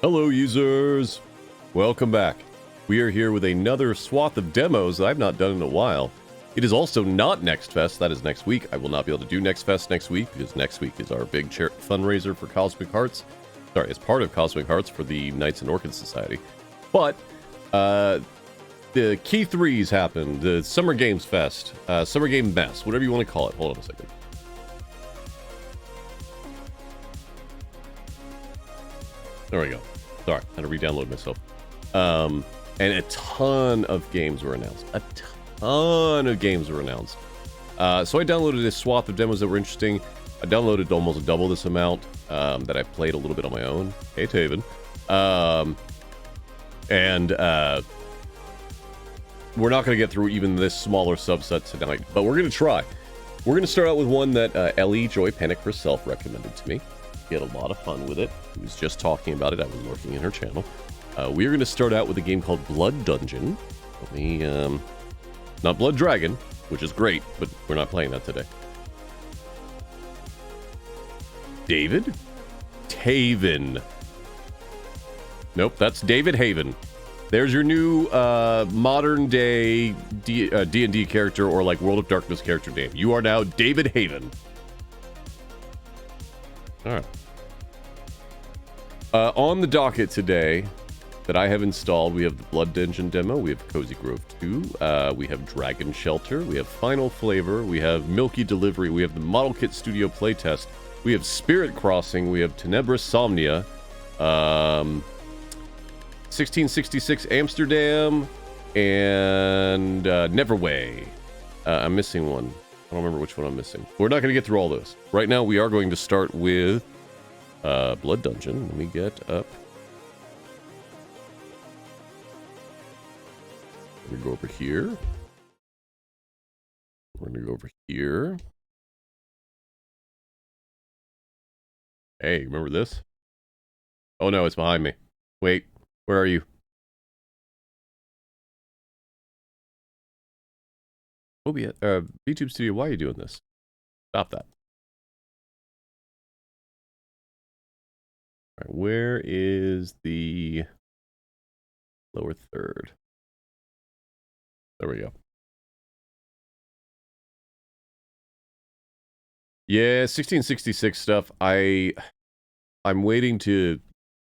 Hello users! Welcome back. We are here with another swath of demos that I've not done in a while. It is also not Next Fest, that is next week. I will not be able to do Next Fest next week because next week is our big fundraiser for Cosmic Hearts. Sorry, it's part of Cosmic Hearts for the Knights and Orchid Society. But, the Key 3s happened, the Summer Games Fest, Summer Game Mess, whatever you want to call it. Hold on a second. There we go. Sorry, I had to re-download myself. And a ton of games were announced. A ton of games were announced. So I downloaded a swath of demos that were interesting. I downloaded almost double this amount that I played a little bit on my own. Hey, Taven. We're not going to get through even this smaller subset tonight, but we're going to try. We're going to start out with one that Ellie Joy Panic herself recommended to me. She had a lot of fun with it. She was just talking about it. I was lurking in her channel. We are going to start out with a game called Blood Dungeon. Let me, not Blood Dragon, which is great, but we're not playing that today. David? Taven. Nope, that's David Haven. There's your new modern day D&D character or like World of Darkness character name. You are now David Haven. All right. On the docket today that I have installed, we have the Blood Dungeon demo, we have Cozy Grove 2, we have Dragon Shelter, we have Final Flavor, we have Milky Delivery, we have the Model Kit Studio playtest, we have Spirit Crossing, we have Tenebris Somnia, 1666 Amsterdam, and Neverway. I'm missing one. I don't remember which one I'm missing. We're not going to get through all those. Right now, we are going to start with Blood Dungeon. Let me get up. We're going to go over here. We're going to go over here. Hey, remember this? Oh no, it's behind me. Wait, where are you? OBS, VTube Studio, why are you doing this? Stop that. All right, where is the lower third? There we go. Yeah, 1666 stuff. I'm waiting to...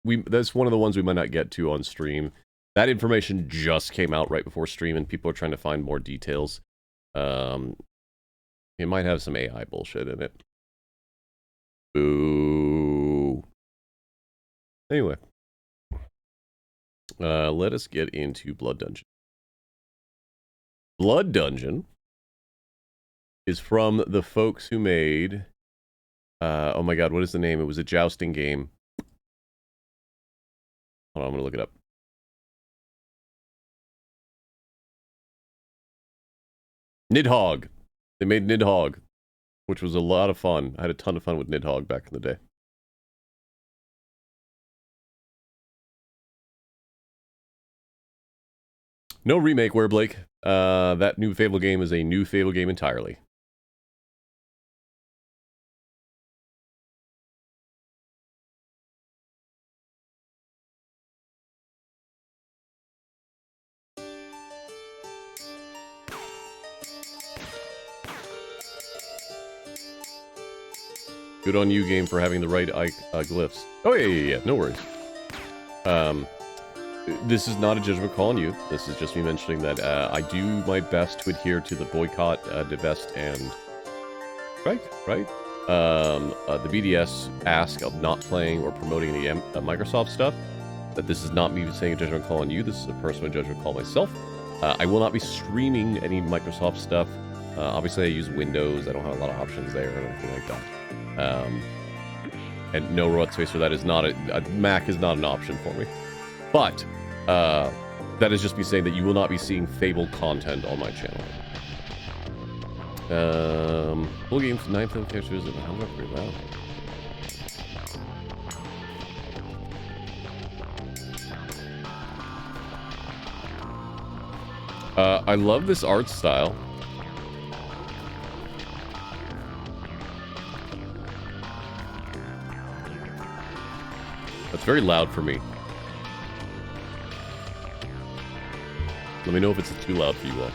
That's one of the ones we might not get to on stream. That information just came out right before stream, and people are trying to find more details. It might have some AI bullshit in it. Boo. Anyway. Let us get into Blood Dungeon. Blood Dungeon is from the folks who made... oh my god, what is the name? It was a jousting game. Hold on, I'm gonna look it up. Nidhogg. They made Nidhogg, which was a lot of fun. I had a ton of fun with Nidhogg back in the day. No remake, Blake. That new Fable game is a new Fable game entirely. Good on you, game, for having the right glyphs. Oh, yeah, no worries. This is not a judgment call on you. This is just me mentioning that I do my best to adhere to the boycott, divest, and strike, right? The BDS ask of not playing or promoting any Microsoft stuff. That this is not me saying a judgment call on you. This is a personal judgment call myself. I will not be streaming any Microsoft stuff. Obviously, I use Windows. I don't have a lot of options there or anything like that. And no robot space for that is not a Mac is not an option for me. But that is just me saying that you will not be seeing Fable content on my channel. Full games, 9 film characters, and how do I figure that out? I love this art style. That's very loud for me. Let me know if it's too loud for you all.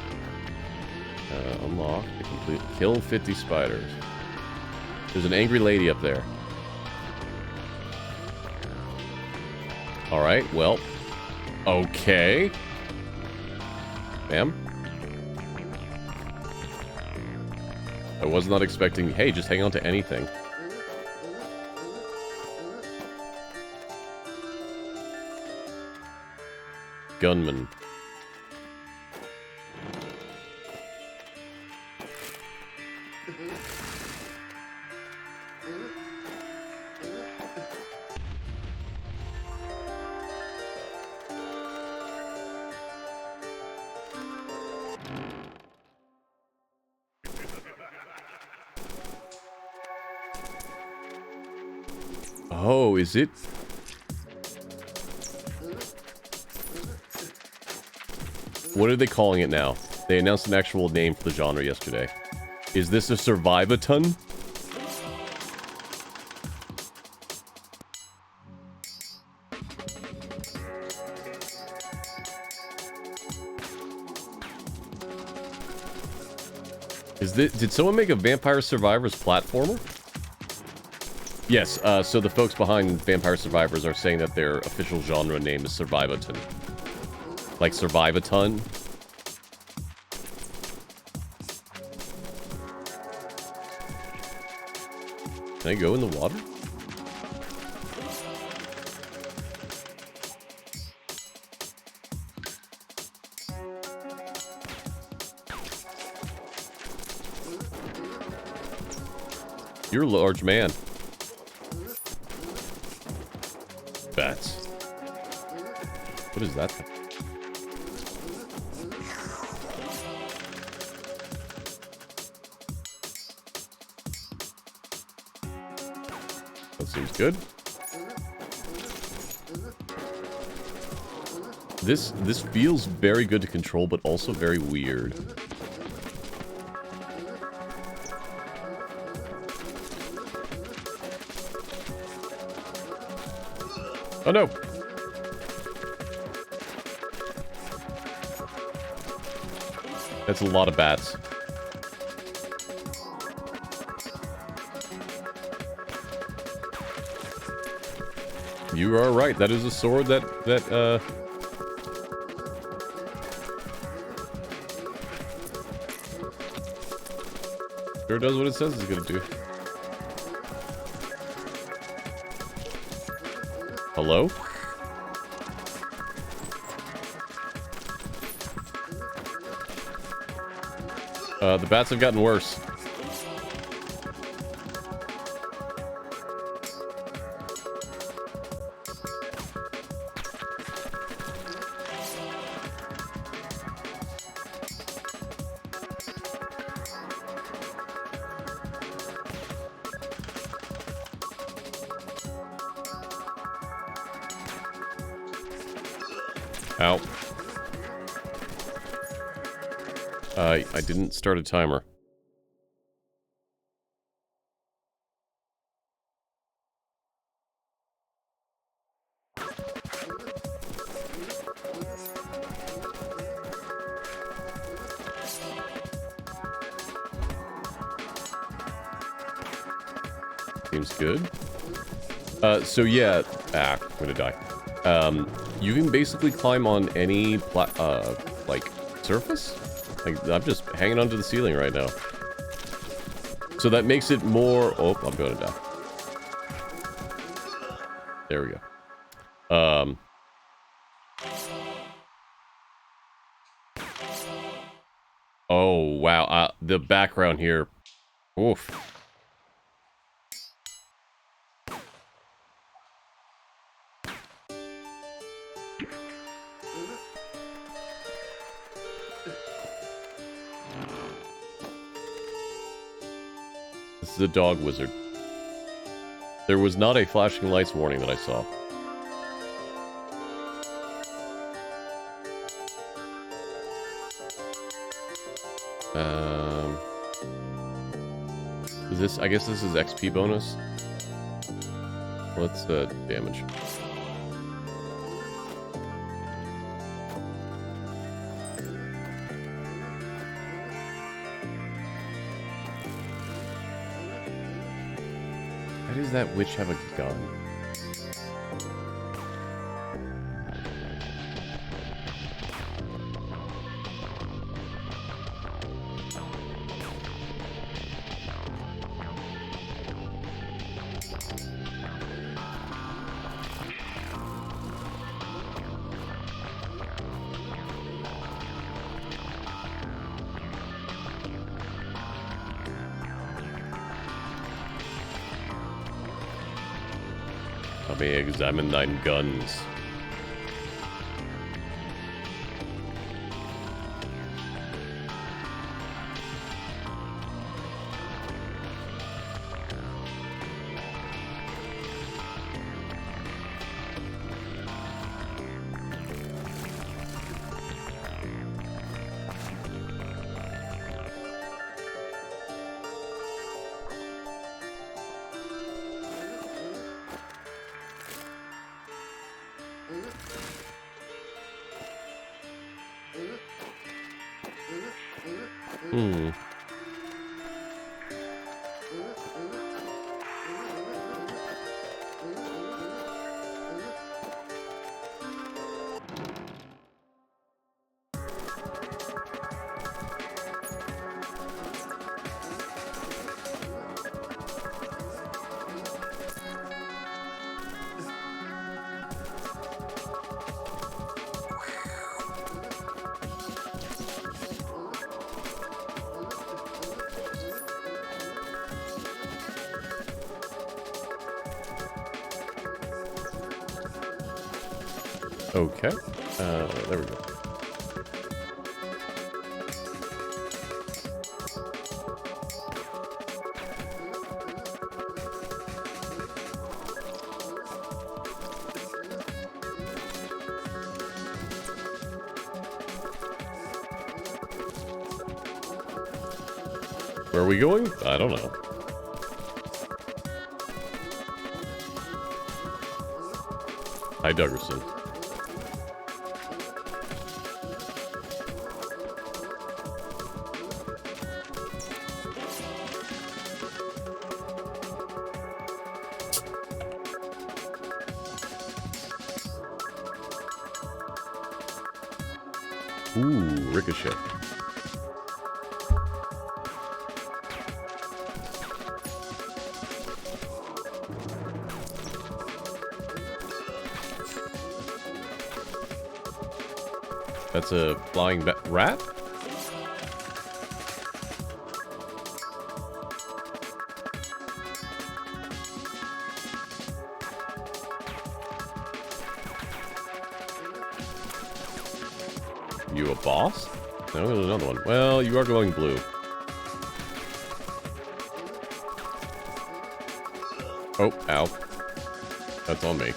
Unlock the complete... Kill 50 spiders. There's an angry lady up there. Alright, well. Okay. Ma'am? I was not expecting... Hey, just hang on to anything. Gunman. Oh, is it? What are they calling it now? They announced an actual name for the genre yesterday. Is this a Survivaton? Is this, did someone make a Vampire Survivors platformer? Yes, so the folks behind Vampire Survivors are saying that their official genre name is Survivaton. Like Survivaton. Can I go in the water? You're a large man. Bats. What is that thing? That seems good. This feels very good to control, but also very weird. Oh no! That's a lot of bats. You are right. That is a sword that sure does what it says it's gonna do. Hello? The bats have gotten worse. Ow. I didn't start a timer. Seems good. So yeah, I'm gonna die. You can basically climb on any like surface. Like I'm just hanging onto the ceiling right now. So that makes it more. Oh, I'm going to die. There we go. Oh wow, the background here. Oof. This is a dog wizard. There was not a flashing lights warning that I saw. Is this? I guess this is XP bonus. Let's damage. does that witch have a gun? Let me examine thine guns. Hmm. Okay. There we go. Where are we going? I don't know. Hi, Duggerson. Ooh, ricochet. That's a flying rat? You a boss? No, there's another one. Well, you are glowing blue. Oh, ow. That's on me.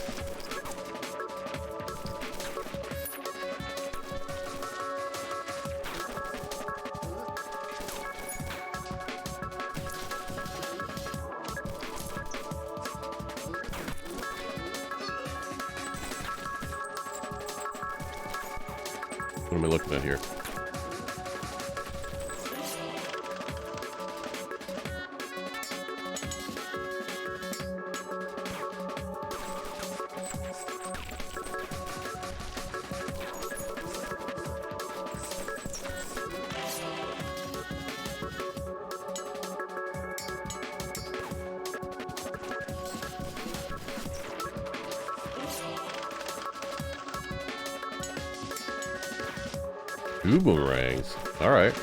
What am I looking at here? Two boomerangs. All right.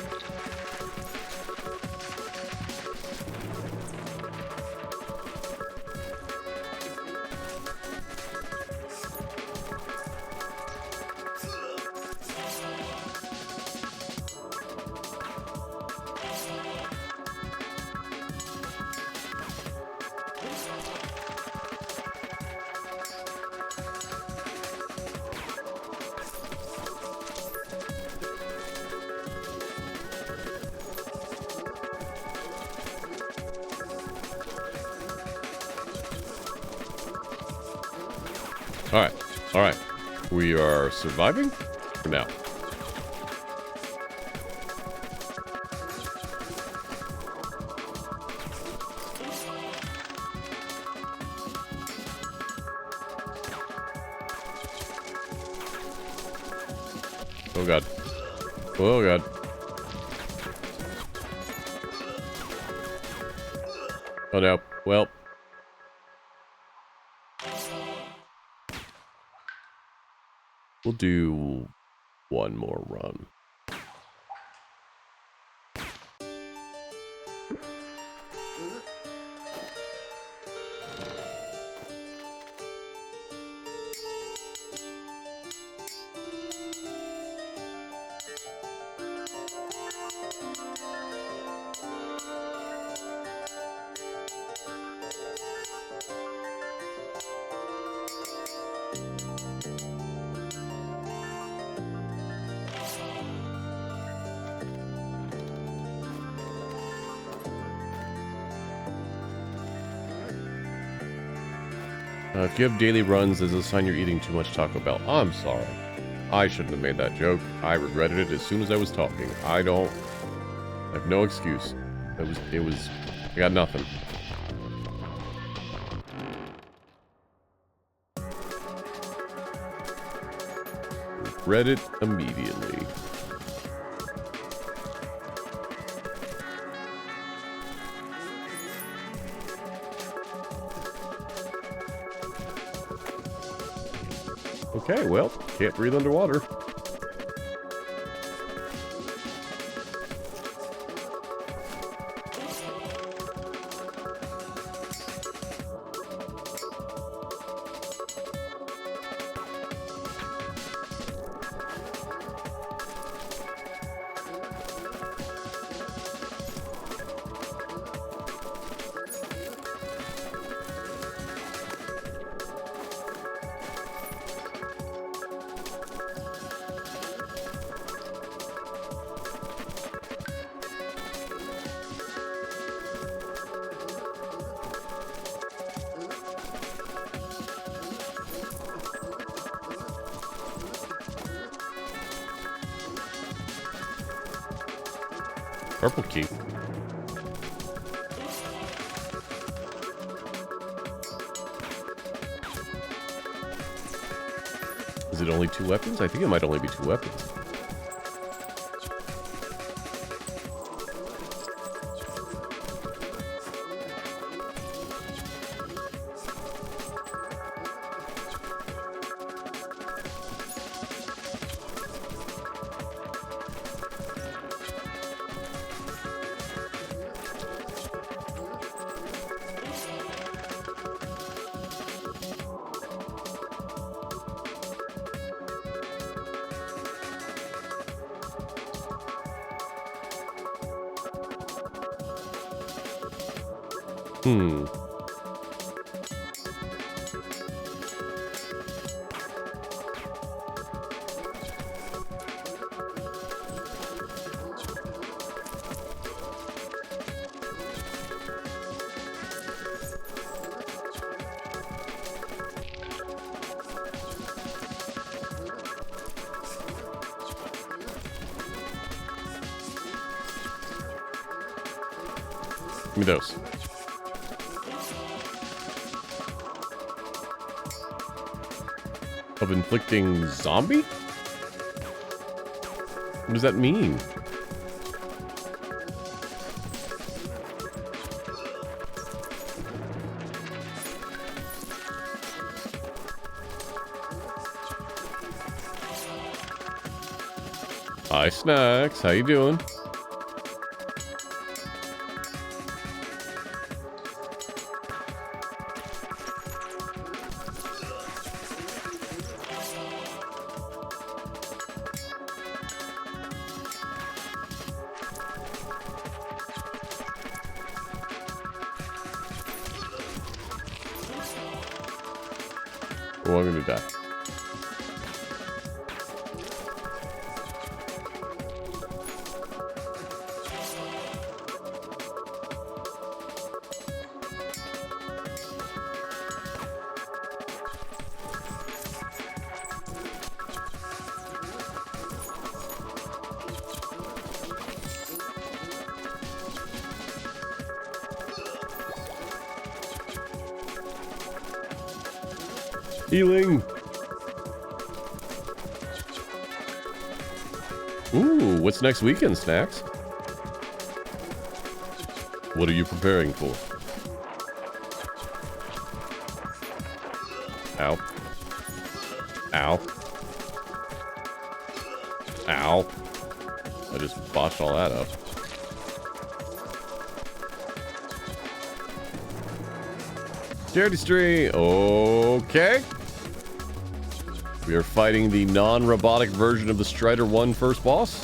Alright. Alright. We are surviving? For now. Oh god. Oh god. Oh no. Well. We'll do one more run. If you have daily runs, there's a sign you're eating too much Taco Bell. I'm sorry. I shouldn't have made that joke. I regretted it as soon as I was talking. I have no excuse. I got nothing. Regret it immediately. Okay, well, can't breathe underwater. Purple key. Is it only 2 weapons? I think it might only be 2 weapons. Give me those. Of inflicting zombie? What does that mean? Hi, Snacks. How you doing? Oh, I'm gonna die. Healing. Ooh, what's next weekend, Snacks? What are you preparing for? Ow. Ow. Ow. I just botched all that up. Charity stream. Okay. We are fighting the non-robotic version of the Strider 1 first boss.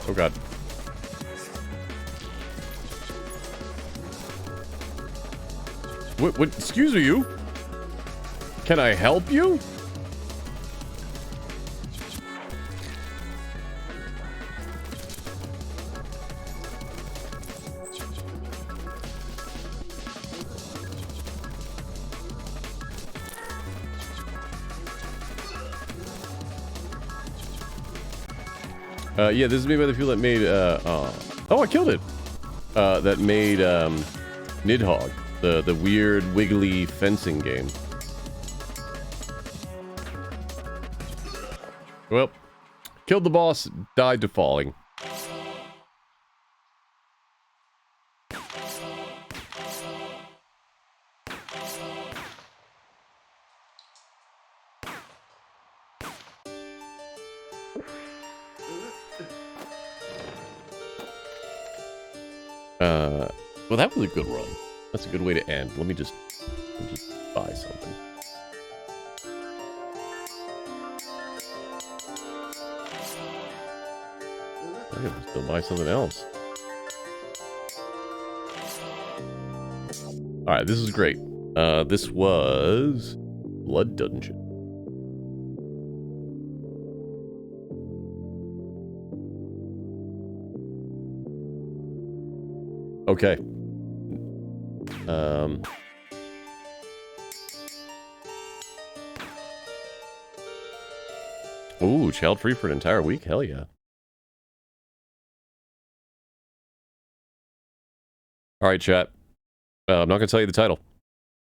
Oh god. What, excuse me, you? Can I help you? Yeah, this is made by the people that made, oh, I killed it! That made, Nidhogg, the weird, wiggly fencing game. Well, killed the boss, died to falling. Well, that was a good run. That's a good way to end. Let me just buy something. I can still buy something else. Alright, this is great. This was Blood Dungeon. Okay. Ooh, child free for an entire week? Hell yeah. Alright, chat. I'm not going to tell you the title.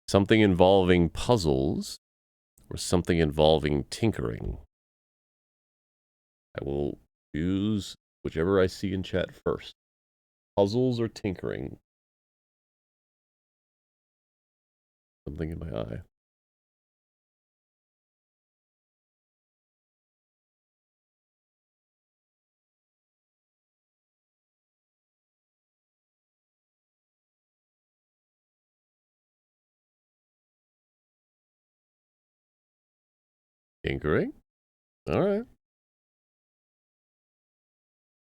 Something involving puzzles or something involving tinkering. I will choose whichever I see in chat first. Puzzles or tinkering. Something in my eye. Tinkering? Alright.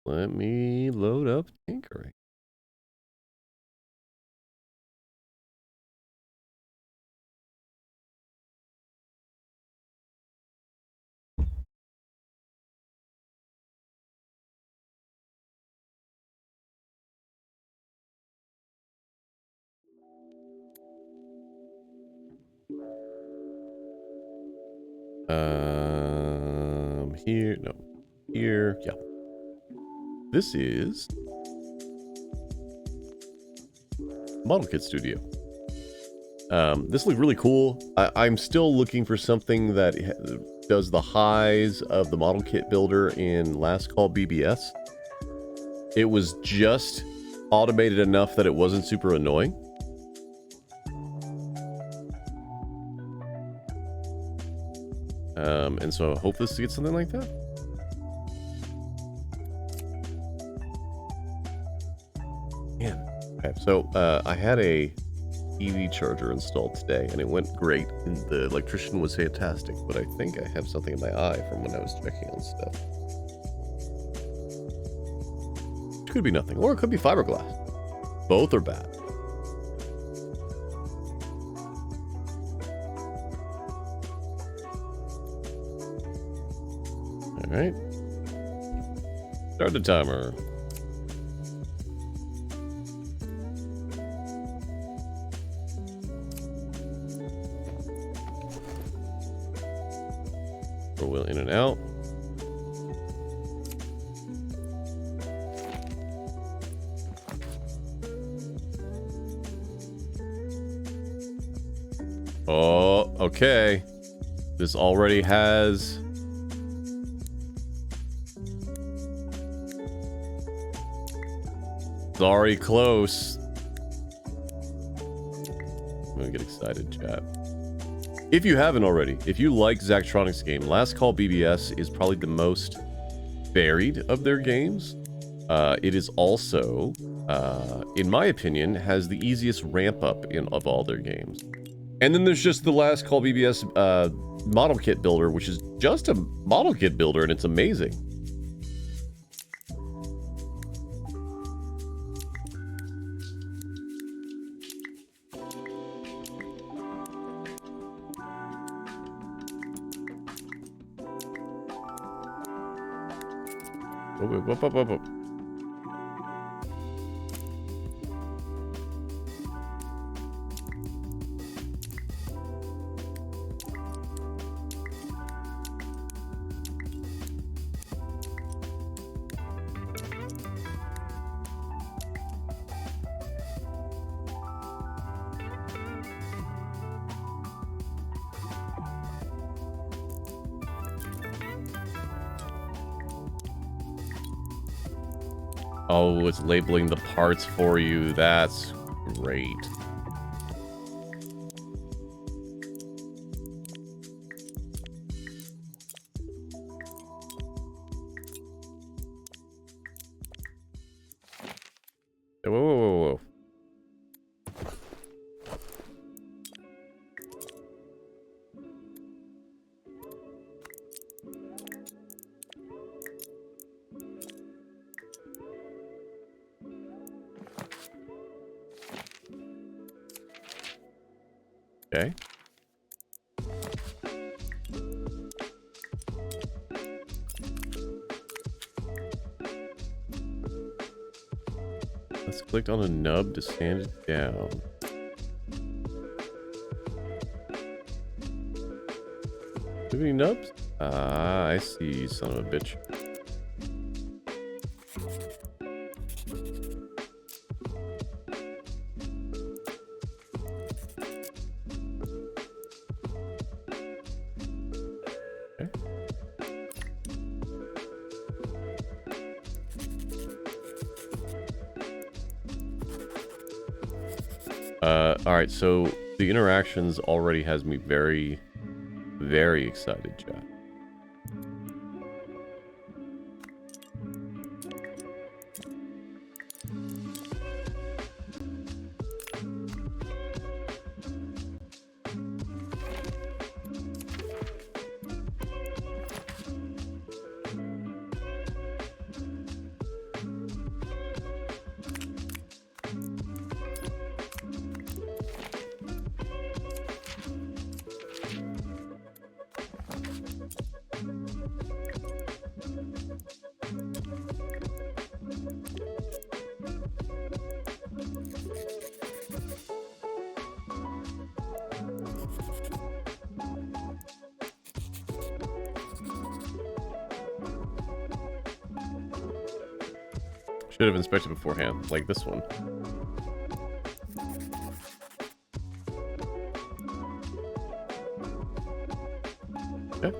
Let me load up tinkering. Here, no. Here, yeah. This is Model Kit Studio. This looked really cool. I'm still looking for something that does the highs of the Model Kit builder in Last Call BBS. It was just automated enough that it wasn't super annoying. And so I hope this gets something like that. Man. Okay, so I had a EV charger installed today, and it went great, and the electrician was fantastic, but I think I have something in my eye from when I was checking on stuff. It could be nothing, or it could be fiberglass. Both are bad. Alright. Start the timer. Roll in and out. Oh, okay. This already has... It's already close. I'm gonna get excited, chat. If you haven't already, if you like Zachtronics' game, Last Call BBS is probably the most varied of their games. It is also, in my opinion, has the easiest ramp up of all their games. And then there's just the Last Call BBS model kit builder, which is just a model kit builder, and it's amazing. Whoop, whoop, whoop, whoop. Oh, it's labeling the parts for you. That's great. Whoa, whoa, whoa, whoa. Okay. Let's click on a nub to sand it down. Do you have any nubs? Ah, I see, son of a bitch. Alright, so the interactions already has me very, very excited, chat. Should have inspected beforehand, like this one. Okay.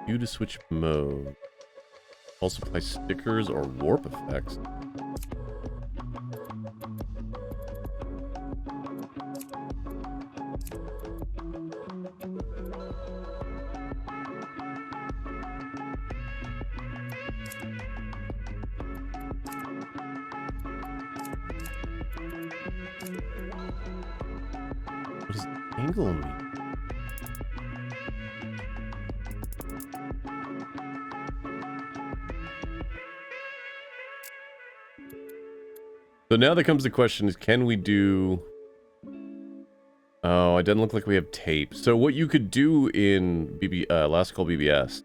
U to switch mode. Also apply stickers or warp effects. What does angle mean? So now there comes the question is, can we do... Oh, it doesn't look like we have tape. So what you could do in Last Call BBS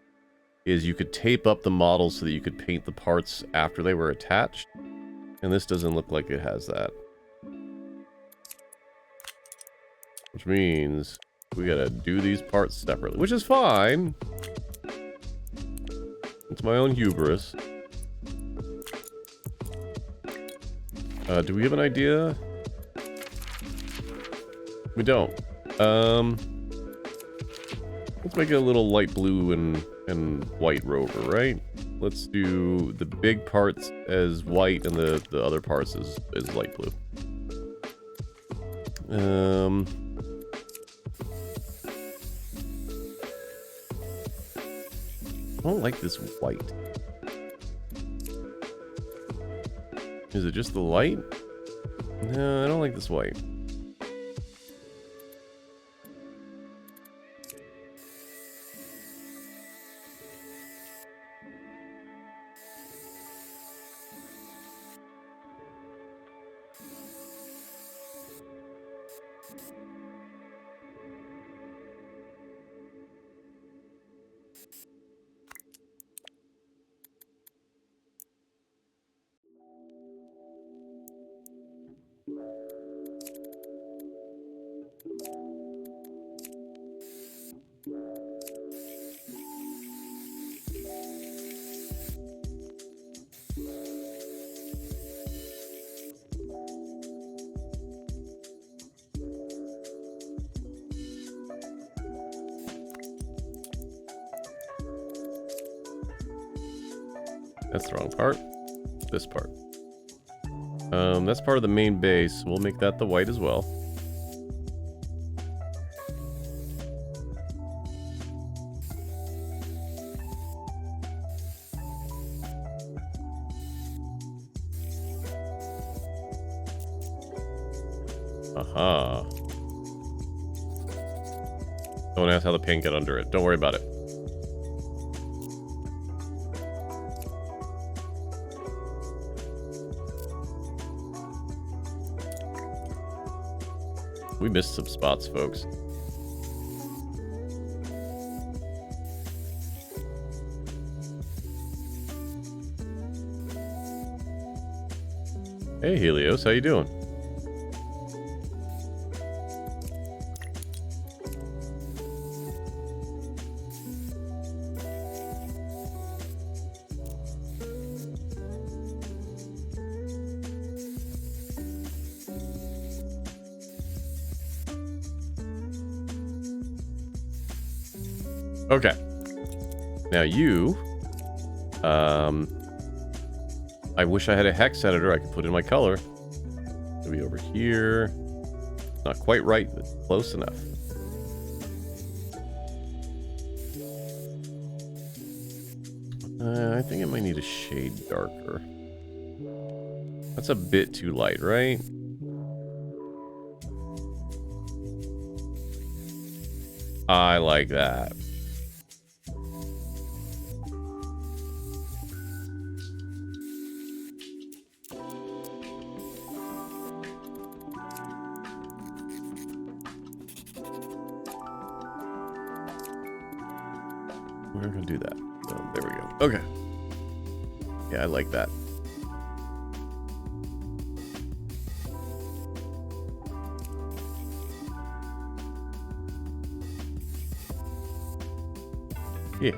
is you could tape up the models so that you could paint the parts after they were attached. And this doesn't look like it has that. Which means we gotta do these parts separately, which is fine. It's my own hubris. Do we have an idea? We don't. Let's make it a little light blue and white rover, right? Let's do the big parts as white and the other parts as light blue. I don't like this white. Is it just the light? No, I don't like this white. That's the wrong part. This part. That's part of the main base. We'll make that the white as well. Aha. Don't ask how the paint got under it. Don't worry about it. We missed some spots, folks. Hey, Helios, how you doing? Okay. Now you, I wish I had a hex editor I could put in my color. It'll be over here. Not quite right, but close enough. I think it might need a shade darker. That's a bit too light, right? I like that. We're gonna do that. Oh, there we go. Okay. Yeah, I like that. Yeah.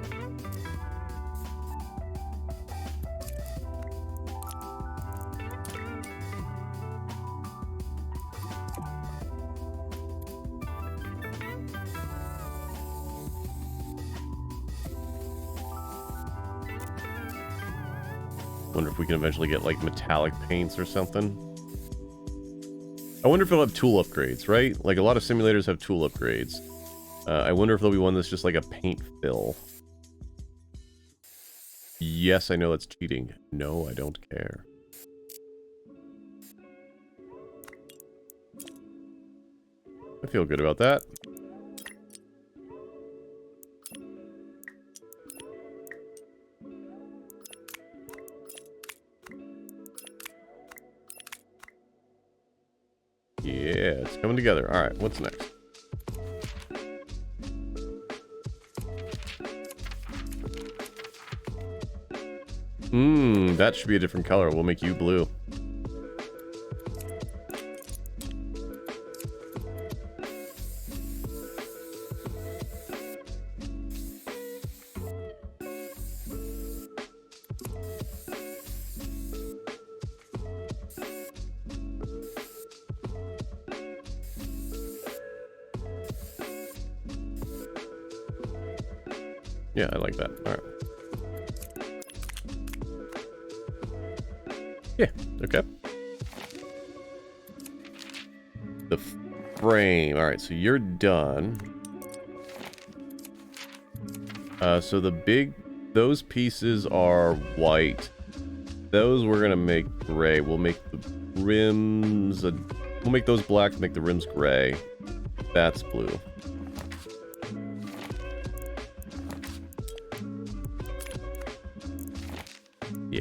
Wonder if we can eventually get like metallic paints or something. I wonder if it'll have tool upgrades, right? Like a lot of simulators have tool upgrades. I wonder if there'll be one that's just like a paint fill. Yes, I know that's cheating. No, I don't care. I feel good about that. Yeah, it's coming together. All right, what's next? That should be a different color. We'll make you blue. Yeah, I like that. All right. Yeah, okay. The frame. All right, so you're done. So those pieces are white. Those we're gonna make gray. We'll make the rims, we'll make those black, make the rims gray. That's blue. Yeah.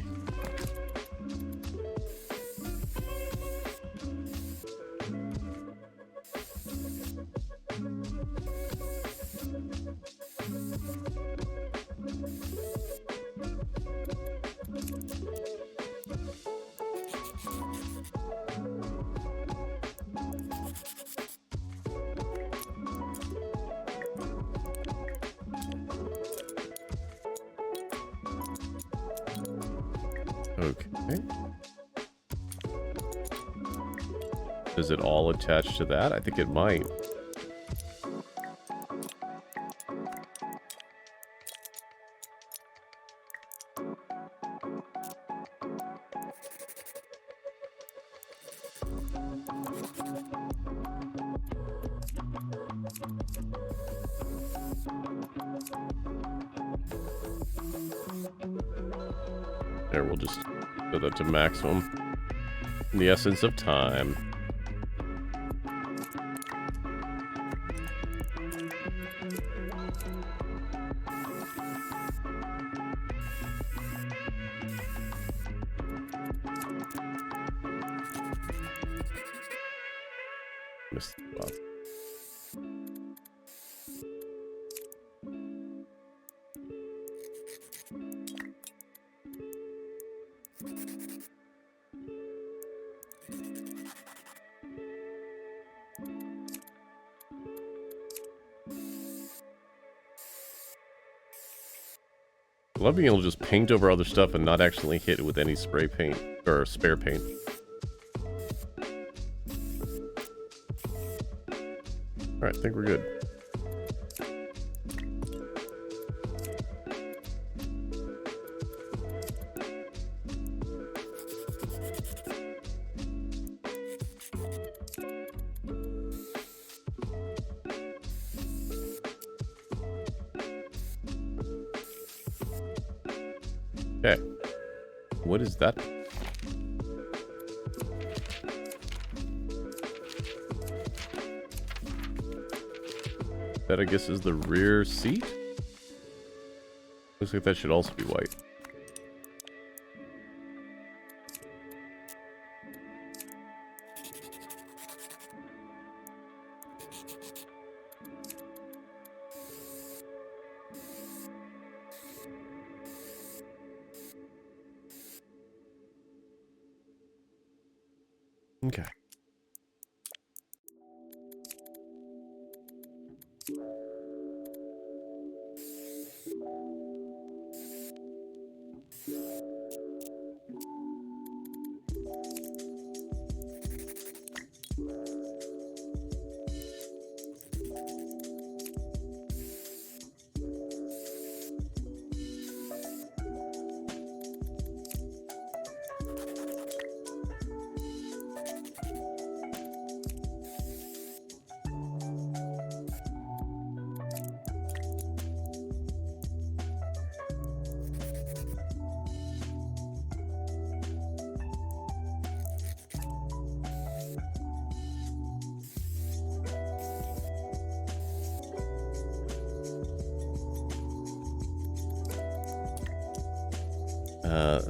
Okay. Does it all attach to that? I think it might. There, we'll just set that to maximum. In the essence of time. Missed the spot. I love being able to just paint over other stuff and not actually hit it with any spray paint or spare paint. Alright, I think we're good. Okay. What is that? That, I guess, is the rear seat? Looks like that should also be white. Okay.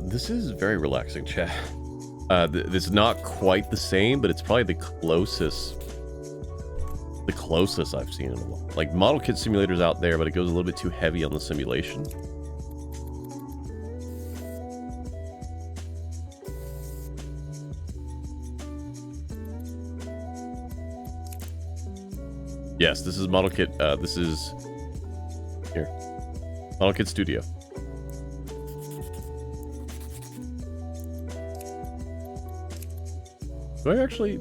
This is very relaxing, chat. This is not quite the same, but it's probably the closest I've seen in a while. Like, Model Kit Simulator's out there, but it goes a little bit too heavy on the simulation. Yes, this is Model Kit. This is here, Model Kit Studio. Do I actually...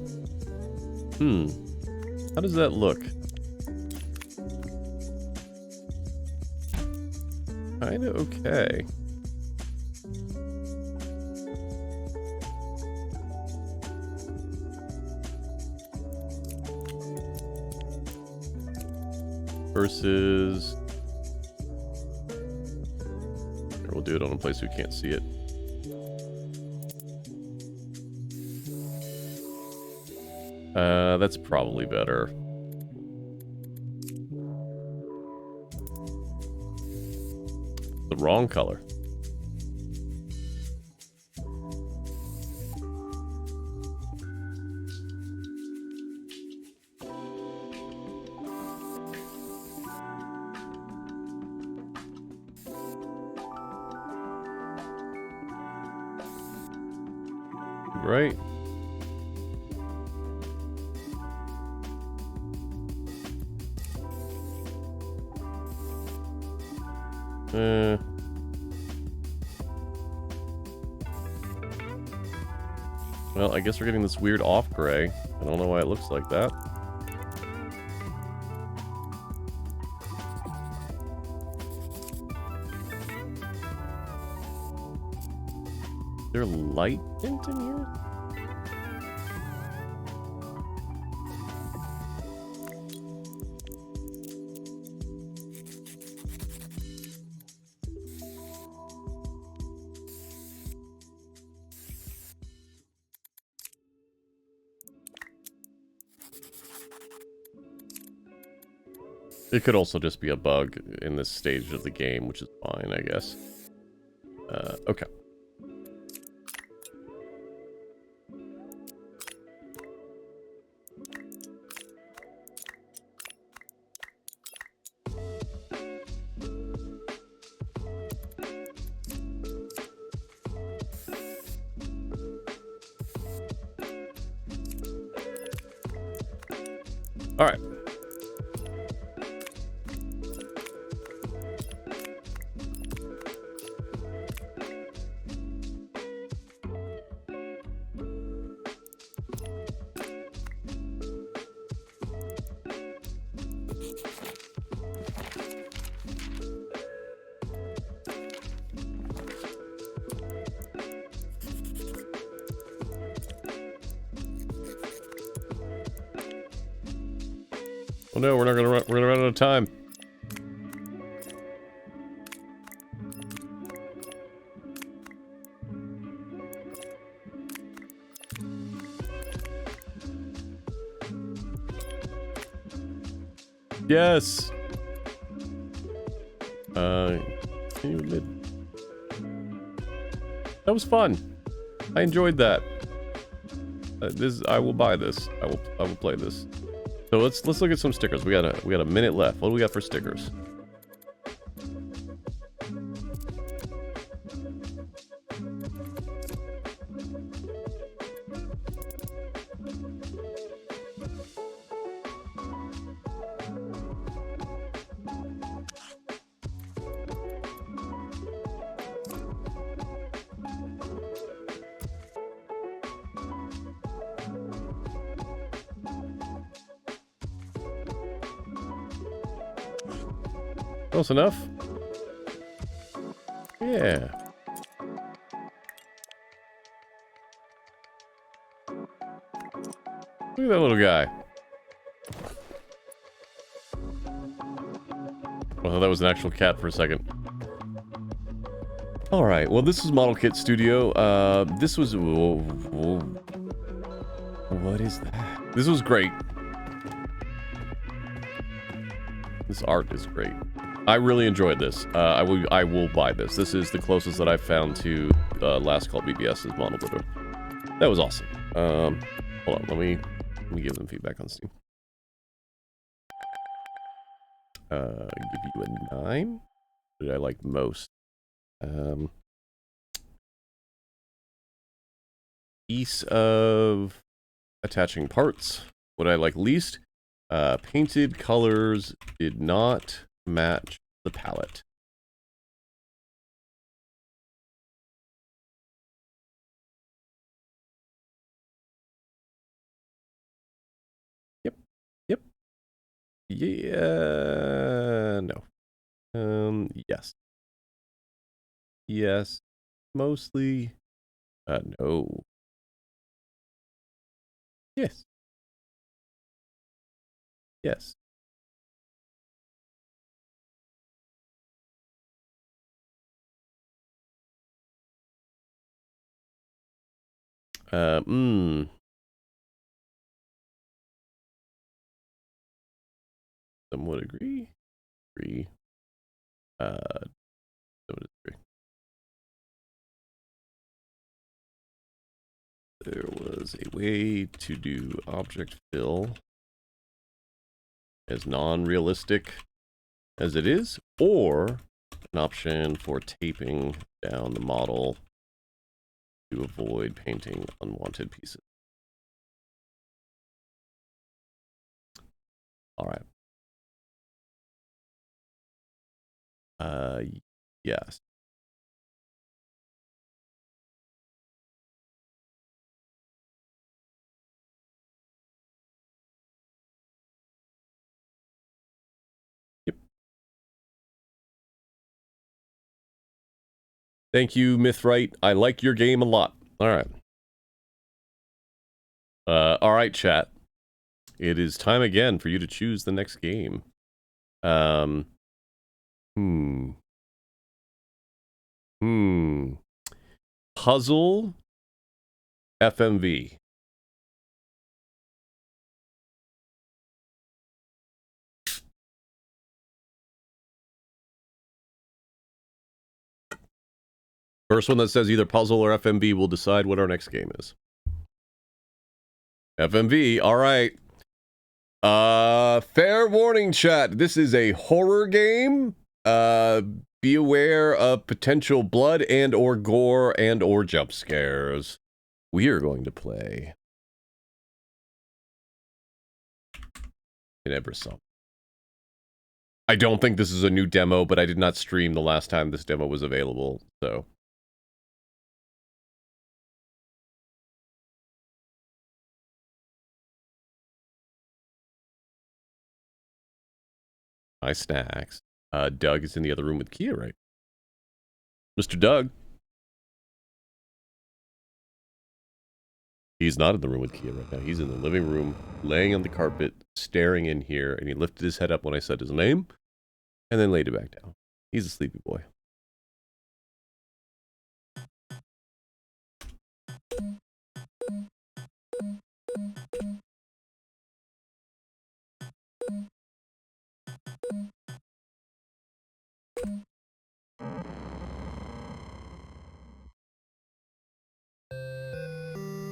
How does that look? kind of okay. Versus... We'll do it on a place we can't see it. That's probably better. The wrong color. Right. Well, I guess we're getting this weird off gray. I don't know why it looks like that. Is there light tint in here? It could also just be a bug in this stage of the game, which is fine, I guess. Okay. All right. Oh no, we're gonna run out of time. Yes. That was fun. I enjoyed that. I will buy this. I will play this. So let's look at some stickers. We got a minute left. What do we got for stickers? Close enough. Yeah. Look at that little guy. I thought that was an actual cat for a second. Alright, well this is Model Kit Studio. This was... What is that? This was great. This art is great. I really enjoyed this. I will buy this. This is the closest that I've found to Last Call BBS's model builder. That was awesome. Hold on, let me give them feedback on Steam. Give you a 9. What did I like most? Ease of attaching parts. What I like least? Painted colors did not match the palette. Yep. Yeah. No. Yes. Yes. Mostly. No. Yes. Yes. Hmm. Some would agree. Agree. Some would agree. There was a way to do object fill as non-realistic as it is, or an option for taping down the model to avoid painting unwanted pieces. All right. Yes. Yep. Thank you, Mythright. I like your game a lot. All right. All right, chat. It is time again for you to choose the next game. Puzzle FMV. First one that says either puzzle or FMV will decide what our next game is. FMV, all right. Fair warning, chat. This is a horror game. Be aware of potential blood and or gore and or jump scares. We are going to play Tenebrisum. I don't think this is a new demo, but I did not stream the last time this demo was available, so. My snacks. Doug is in the other room with Kia, right? Mr. Doug. He's not in the room with Kia right now. He's in the living room, laying on the carpet, staring in here, and he lifted his head up when I said his name, and then laid it back down. He's a sleepy boy.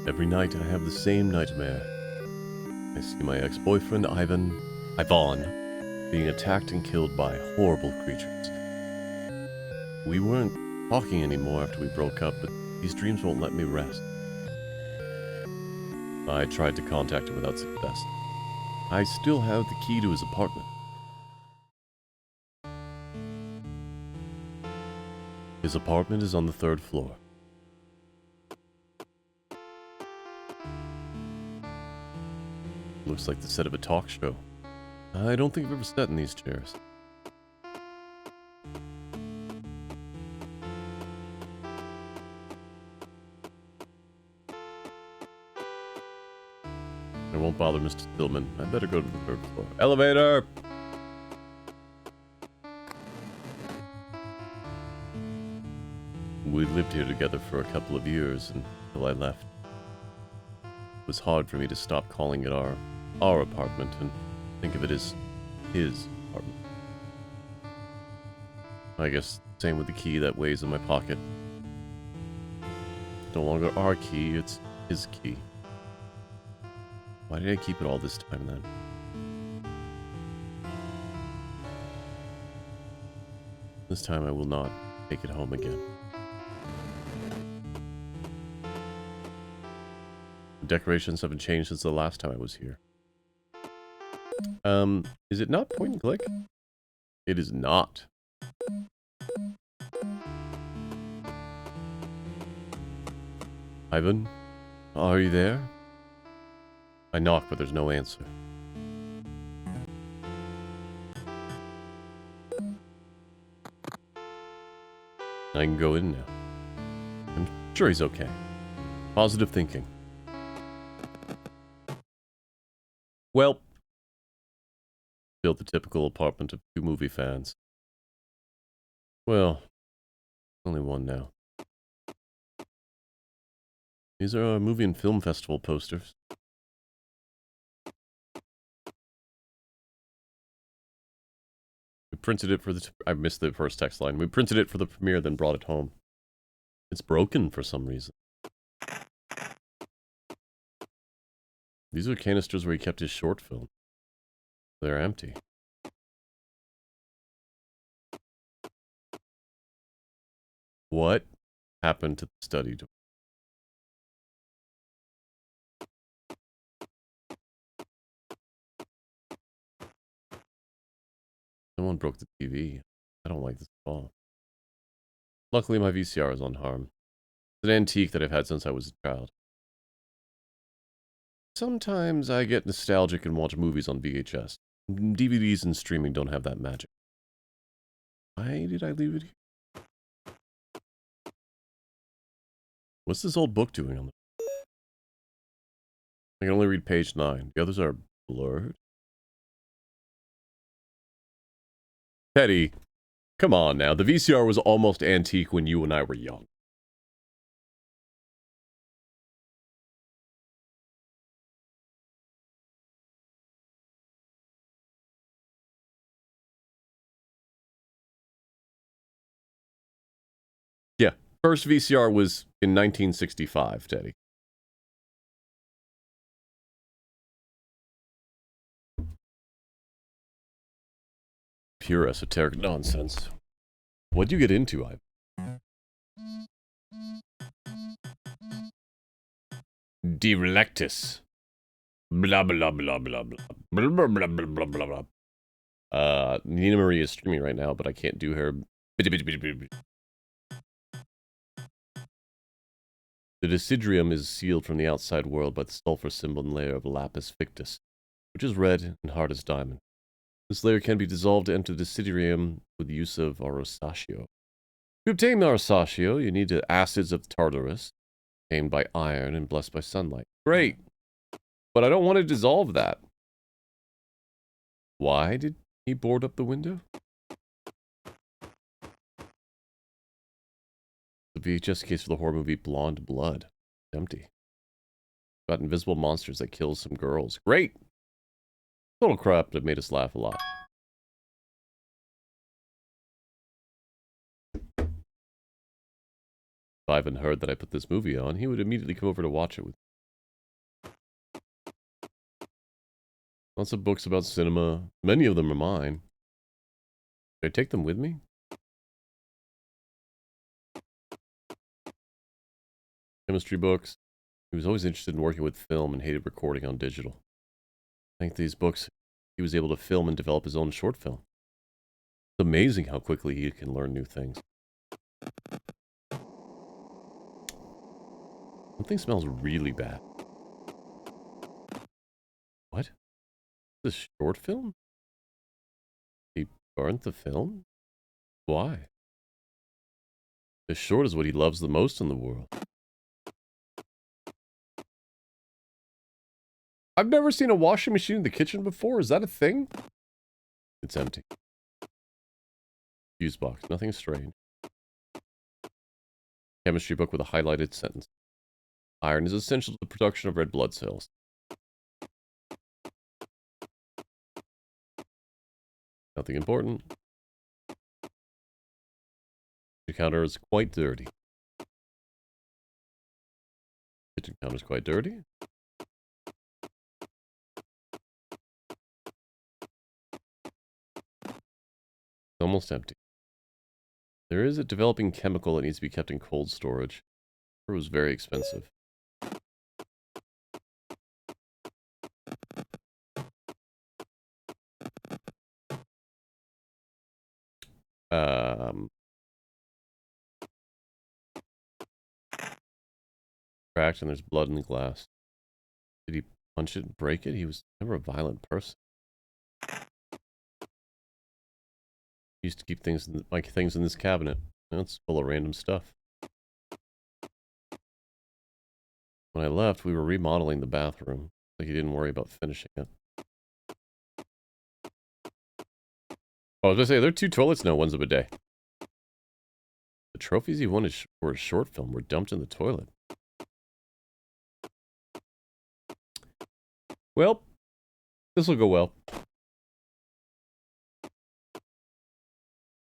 Every night I have the same nightmare. I see my ex-boyfriend, Ivan, being attacked and killed by horrible creatures. We weren't talking anymore after we broke up, but these dreams won't let me rest. I tried to contact him without success. I still have the key to his apartment. His apartment is on the 3rd floor. Looks like the set of a talk show. I don't think I've ever sat in these chairs. I won't bother Mr. Stillman. I better go to the 3rd floor. Elevator! We lived here together for a couple of years until I left. It was hard for me to stop calling it our apartment and think of it as his apartment. I guess same with the key that weighs in my pocket. No longer our key, it's his key. Why did I keep it all this time then? This time I will not take it home again. The decorations haven't changed since the last time I was here. Is it not point and click? It is not. Ivan, are you there? I knock, but there's no answer. I can go in now. I'm sure he's okay. Positive thinking. Well, built the typical apartment of 2 movie fans. Well, only one now. These are our movie and film festival posters. We printed it for the... I missed the first text line. We printed it for the premiere, then brought it home. It's broken for some reason. These are canisters where he kept his short film. They're empty. What happened to the study door? Someone broke the TV. I don't like this at all. Luckily, my VCR is unharmed. It's an antique that I've had since I was a child. Sometimes I get nostalgic and watch movies on VHS. DVDs and streaming don't have that magic. Why did I leave it here? What's this old book doing on the... I can only read page 9. The others are blurred. Teddy, come on now. The VCR was almost antique when you and I were young. Yeah, first VCR was in 1965, Teddy. Pure esoteric nonsense. What'd you get into, Ivan? Delectus. Blah, blah, blah, blah, blah. Blah, blah, blah, blah, blah, blah, blah. Nina Marie is streaming right now, but I can't do her... The deciderium is sealed from the outside world by the sulfur symbol and layer of lapis fictus, which is red and hard as diamond. This layer can be dissolved to enter the deciderium with the use of aurosaccio. To obtain aurosaccio, you need the acids of Tartarus, obtained by iron and blessed by sunlight. Great! But I don't want to dissolve that. Why did he board up the window? The VHS case for the horror movie Blonde Blood. Empty. Got invisible monsters that kill some girls. Great! Total crap that made us laugh a lot. If Ivan heard that I put this movie on, he would immediately come over to watch it with me. Lots of books about cinema. Many of them are mine. Should I take them with me? Chemistry books. He was always interested in working with film and hated recording on digital. Thanks to these books, he was able to film and develop his own short film. It's amazing how quickly he can learn new things. Something smells really bad. What? This short film? He burnt the film? Why? This short is what he loves the most in the world. I've never seen a washing machine in the kitchen before. Is that a thing? It's empty. Fuse box. Nothing strange. Chemistry book with a highlighted sentence. Iron is essential to the production of red blood cells. Nothing important. The counter is quite dirty. Kitchen counter is quite dirty. Almost empty. There is a developing chemical that needs to be kept in cold storage. It was very expensive. Cracked and there's blood in the glass. Did he punch it and break it? He was never a violent person. He used to keep things in, like things in this cabinet. It's full of random stuff. When I left, we were remodeling the bathroom. Like he didn't worry about finishing it. Oh, I was gonna say, there are 2 toilets now, one's a bidet. The trophies he wanted for a short film were dumped in the toilet. Well, this will go well.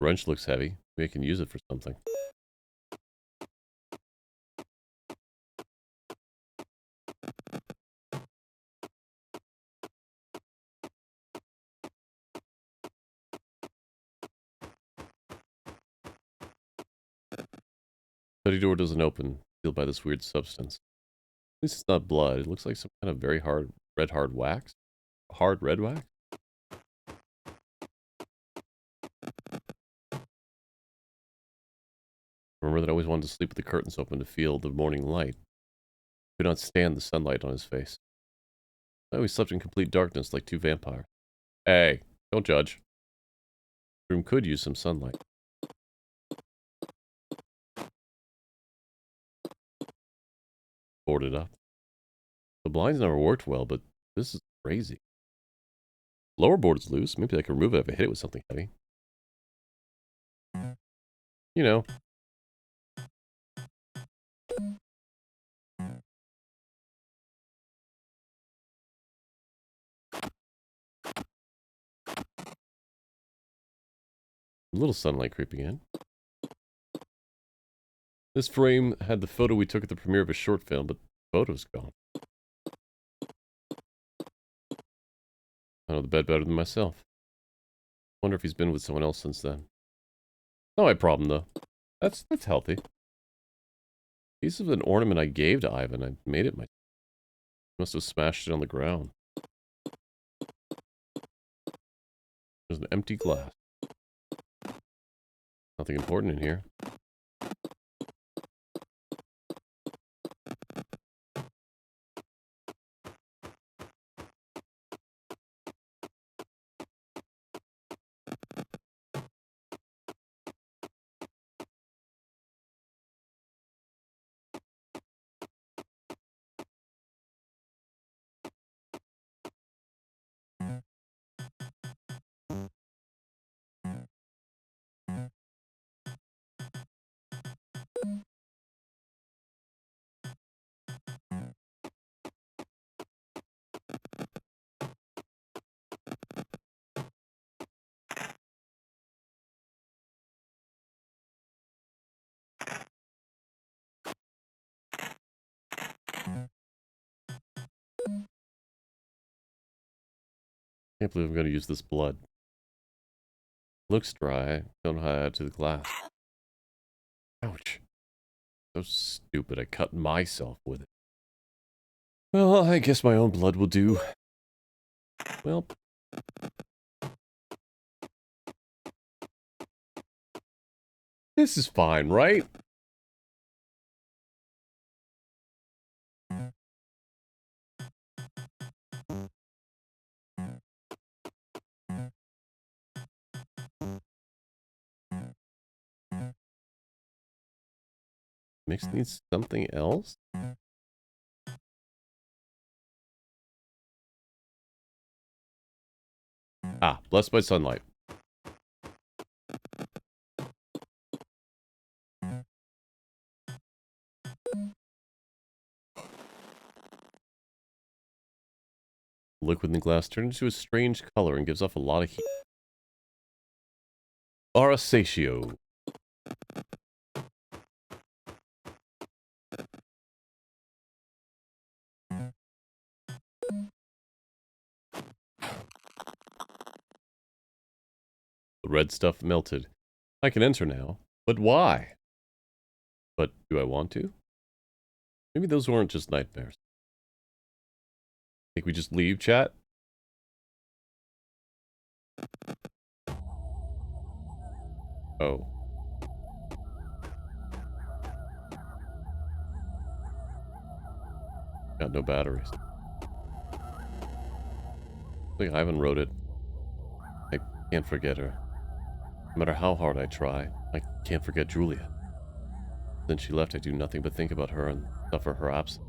Wrench looks heavy. Maybe I can use it for something. Study door doesn't open, sealed by this weird substance. At least it's not blood. It looks like some kind of very hard wax. Hard red wax? Remember that I always wanted to sleep with the curtains open to feel the morning light. Could not stand the sunlight on his face. I always slept in complete darkness like 2 vampires. Hey, don't judge. The room could use some sunlight. Boarded up. The blinds never worked well, but this is crazy. Lower board is loose. Maybe I can remove it if I hit it with something heavy. You know. A little sunlight creeping in. This frame had the photo we took at the premiere of a short film, but the photo's gone. I know the bed better than myself. Wonder if he's been with someone else since then. Not my problem, though. That's healthy. Piece of an ornament I gave to Ivan. I made it myself. Must have smashed it on the ground. There's an empty glass. Nothing important in here. Can't believe I'm going to use this blood. Looks dry. Don't know how to add to the glass. Ouch. So stupid. I cut myself with it. Well, I guess my own blood will do. Well. This is fine, right? Mix needs something else? Ah, blessed by sunlight. The liquid in the glass turns into a strange color and gives off a lot of heat. Arasatio. The red stuff melted. I can enter now. But why? But do I want to? Maybe those weren't just nightmares. Think we just leave, chat? Oh. Got no batteries. I think Ivan wrote it. I can't forget her. No matter how hard I try. I can't forget Julia. Since she left, I do nothing but think about her and suffer her absence.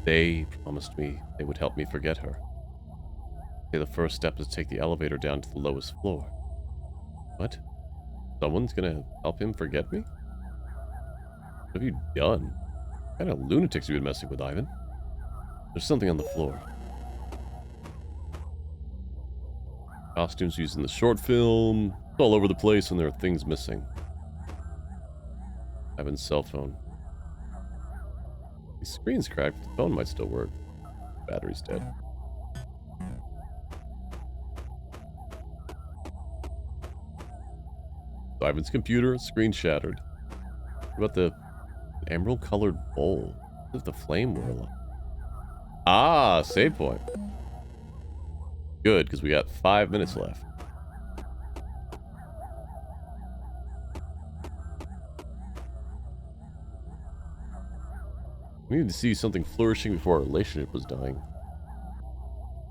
They promised me they would help me forget her. Okay, the first step is to take the elevator down to the lowest floor. What? Someone's gonna help him forget me? What have you done? What kind of lunatics have you been messing with, Ivan? There's something on the floor. Costumes used in the short film. It's all over the place and there are things missing. Ivan's cell phone. The screen's cracked, the phone might still work. Battery's dead. Ivan's computer, screen shattered. What about the emerald colored bowl? What if the flame were alive? Ah, save point. Good, because we got 5 minutes left. We needed to see something flourishing before our relationship was dying.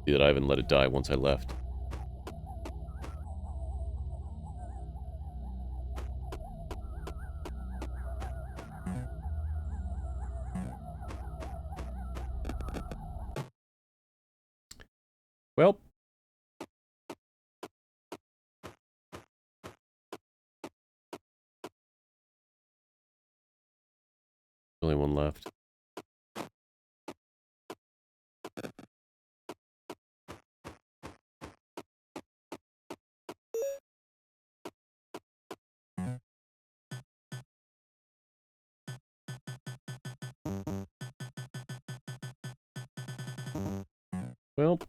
See that Ivan let it die once I left. Well. Only one left. Well.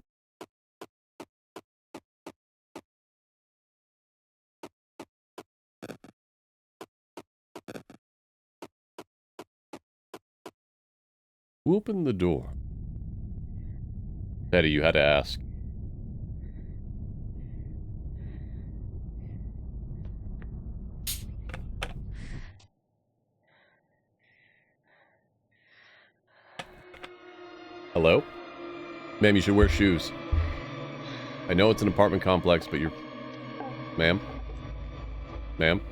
Who opened the door? Teddy, you had to ask. Hello? Ma'am, you should wear shoes. I know it's an apartment complex, but you're... Ma'am? Ma'am?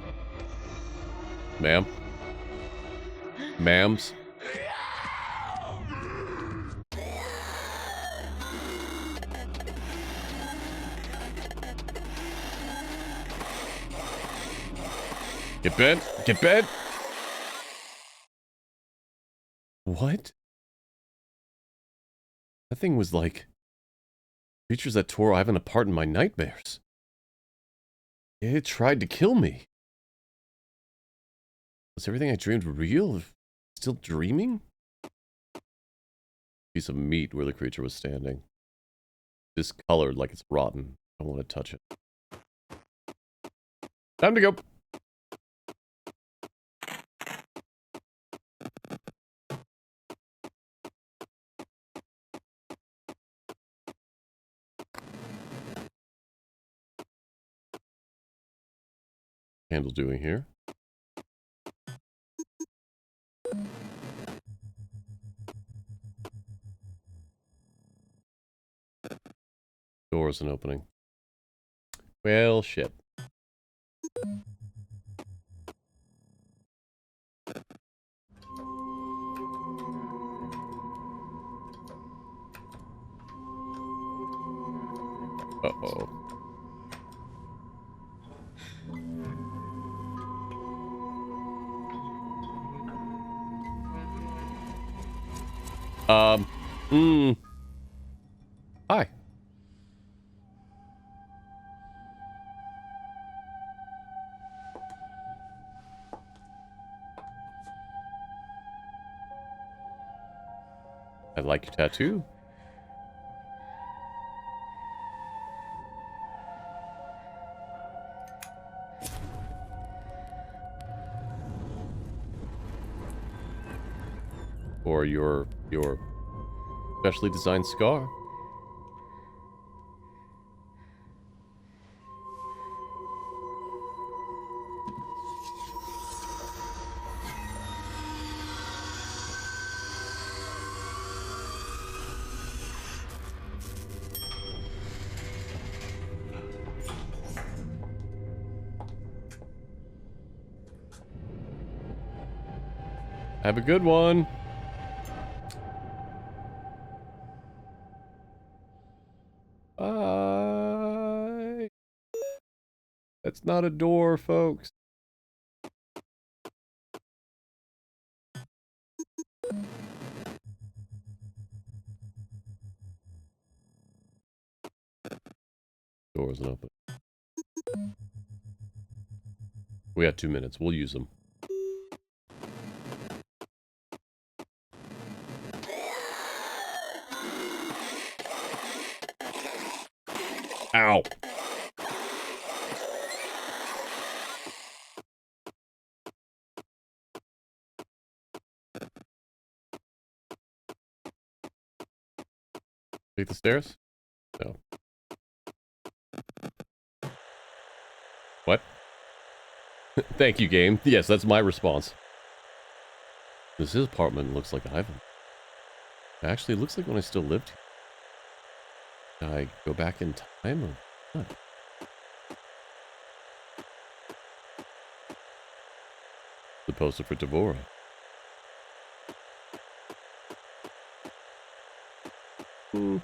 Ma'am? Ma'ams? Get bent! Get bent! What? That thing was like... creatures that tore Ivan apart in my nightmares. It tried to kill me. Was everything I dreamed real? Still dreaming? Piece of meat where the creature was standing. Discolored like it's rotten. I don't want to touch it. Time to go. Candle doing here? Door isn't opening. Well, shit. Uh-oh. Hi. I like your tattoo. Or your specially designed scar. Have a good one. Bye. That's not a door, folks. Door isn't open. We got 2 minutes. We'll use them. Ow. Take the stairs? No. What? Thank you, game. Yes, that's my response. This apartment looks like Ivan. Actually, it looks like when I still lived here. Can I go back in time or what? The poster for Devora. Let's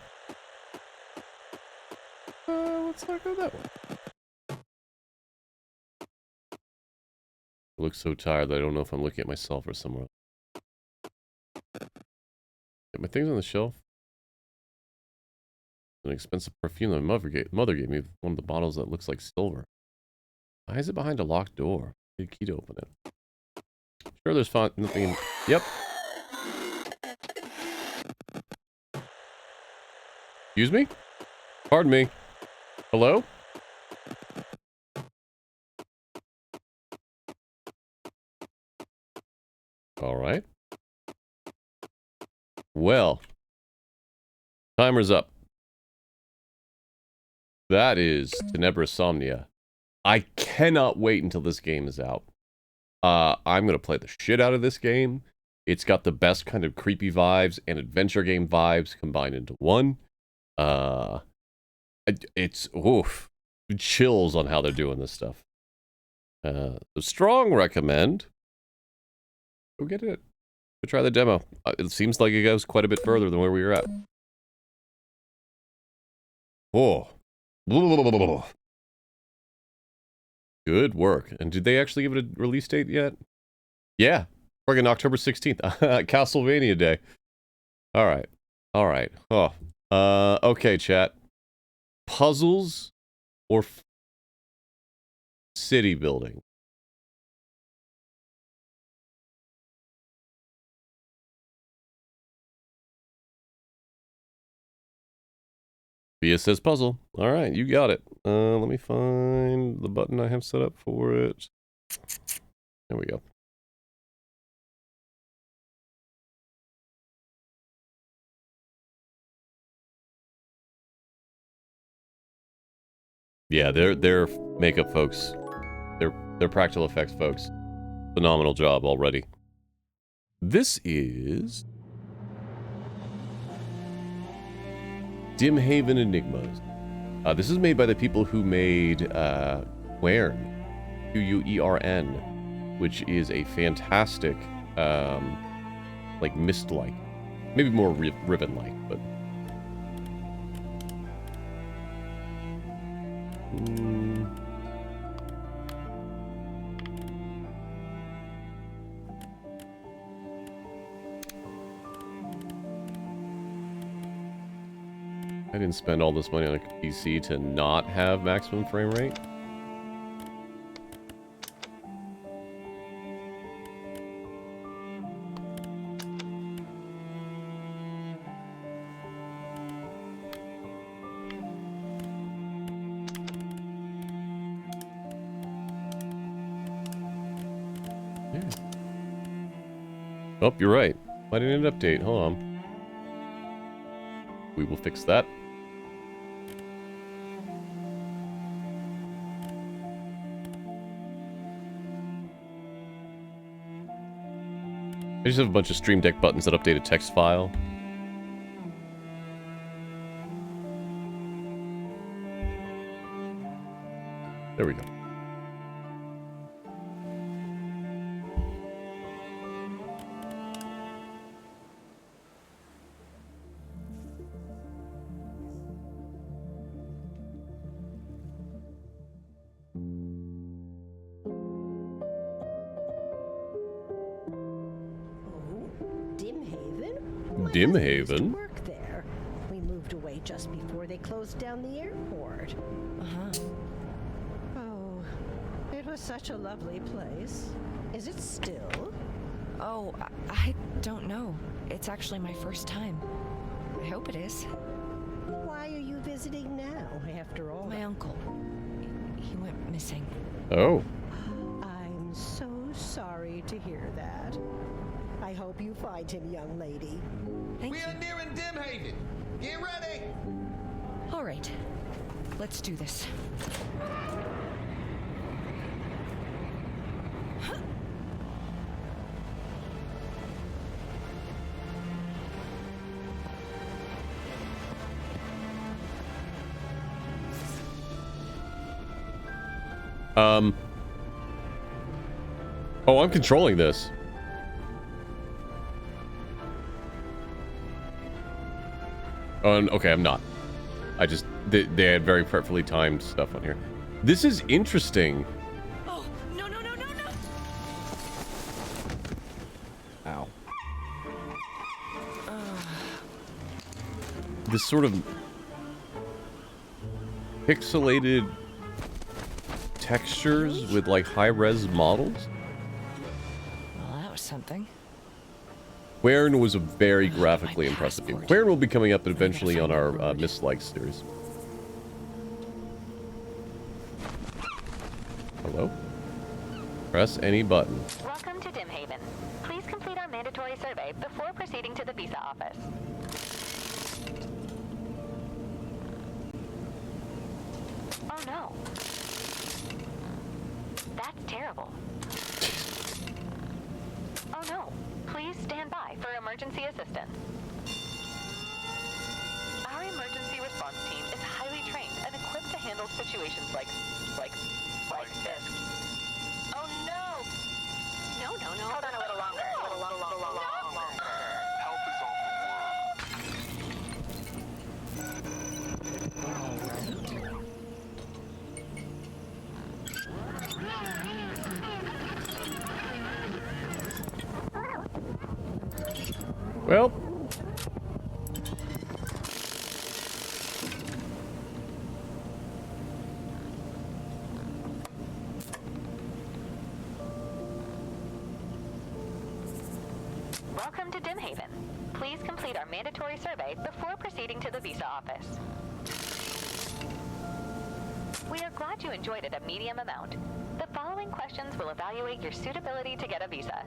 not go that way. I look so tired that I don't know if I'm looking at myself or somewhere. Get my things on the shelf. An expensive perfume that my mother gave me. One of the bottles that looks like silver. Why is it behind a locked door? I need a key to open it. Sure, there's nothing in... Yep. Excuse me? Pardon me. Hello? All right. Well. Timer's up. That is Tenebra Somnia. I cannot wait until this game is out. I'm going to play the shit out of this game. It's got the best kind of creepy vibes and adventure game vibes combined into one. It's oof, chills on how they're doing this stuff. Strong recommend. Go get it. Go try the demo. It seems like it goes quite a bit further than where we were at. Oh. Good work. And did they actually give it a release date yet? Yeah. Friggin' October 16th. Castlevania Day. Alright. Alright. Oh. Okay, chat. Puzzles or city building? Via says puzzle. Alright, you got it. Let me find the button I have set up for it. There we go. Yeah, they're makeup folks. They're practical effects folks. Phenomenal job already. This is Dimhaven Enigmas. This is made by the people who made Quern, Quern, which is a fantastic, like Myst-like, maybe more Riven-like, but. I didn't spend all this money on a PC to not have maximum frame rate. Yeah. Oh, you're right. Why didn't it update? Hold on. We will fix that. I just have a bunch of Stream Deck buttons that update a text file. There we go. Dimhaven? Work there. We moved away just before they closed down the airport. Oh, it was such a lovely place. Is it still? Oh, I don't know. It's actually my first time. I hope it is. Why are you visiting now, after all? My uncle. He went missing. Oh. I'm so sorry to hear that. I hope you find him, young lady. Thank We you. are nearing Dimhaven. Get ready. All right. Let's do this. Oh, I'm controlling this. Oh, okay, I'm not. I just... They had very perfectly timed stuff on here. This is interesting. Oh, no, no, no, no, no! Ow. This sort of pixelated textures with like high-res models. Well, that was something. Quern was a very graphically My impressive game. passport. Quern will be coming up eventually on our Mislikes series. Hello? Press any button. Welcome to Dimhaven. Please complete our mandatory survey before proceeding to the visa office. Oh no. That's terrible. Oh no. Please stand by for emergency assistance. Our emergency response team is highly trained and equipped to handle situations like this. Oh no! No. Hold on a little longer. A little longer. Help is on the way. Well. Welcome to Dimhaven. Please complete our mandatory survey before proceeding to the visa office. We are glad you enjoyed it a medium amount. The following questions will evaluate your suitability to get a visa.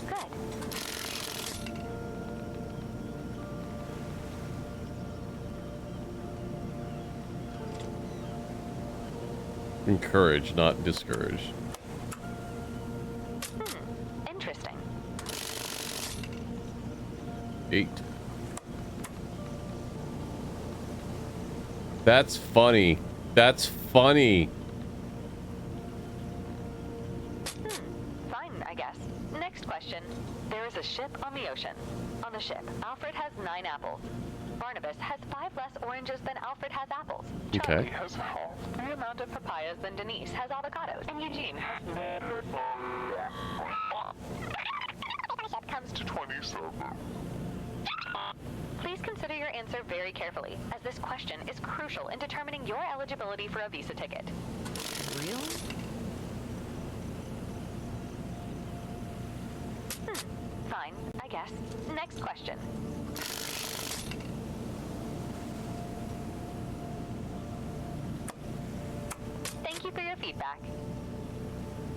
Good. Encourage, not discourage. Interesting. 8. That's funny. That's funny. Fine, I guess. Next question. There is a ship on the ocean. On the ship, Alfred has 9 apples. Barnabas has 5 less oranges than Alfred has apples. Charlie Okay. has half the amount of papayas than Denise has avocados. And Eugene has comes to 27. Please consider your answer very carefully, as this question is crucial in determining your eligibility for a visa ticket. Really? Fine, I guess. Next question. Thank you for your feedback.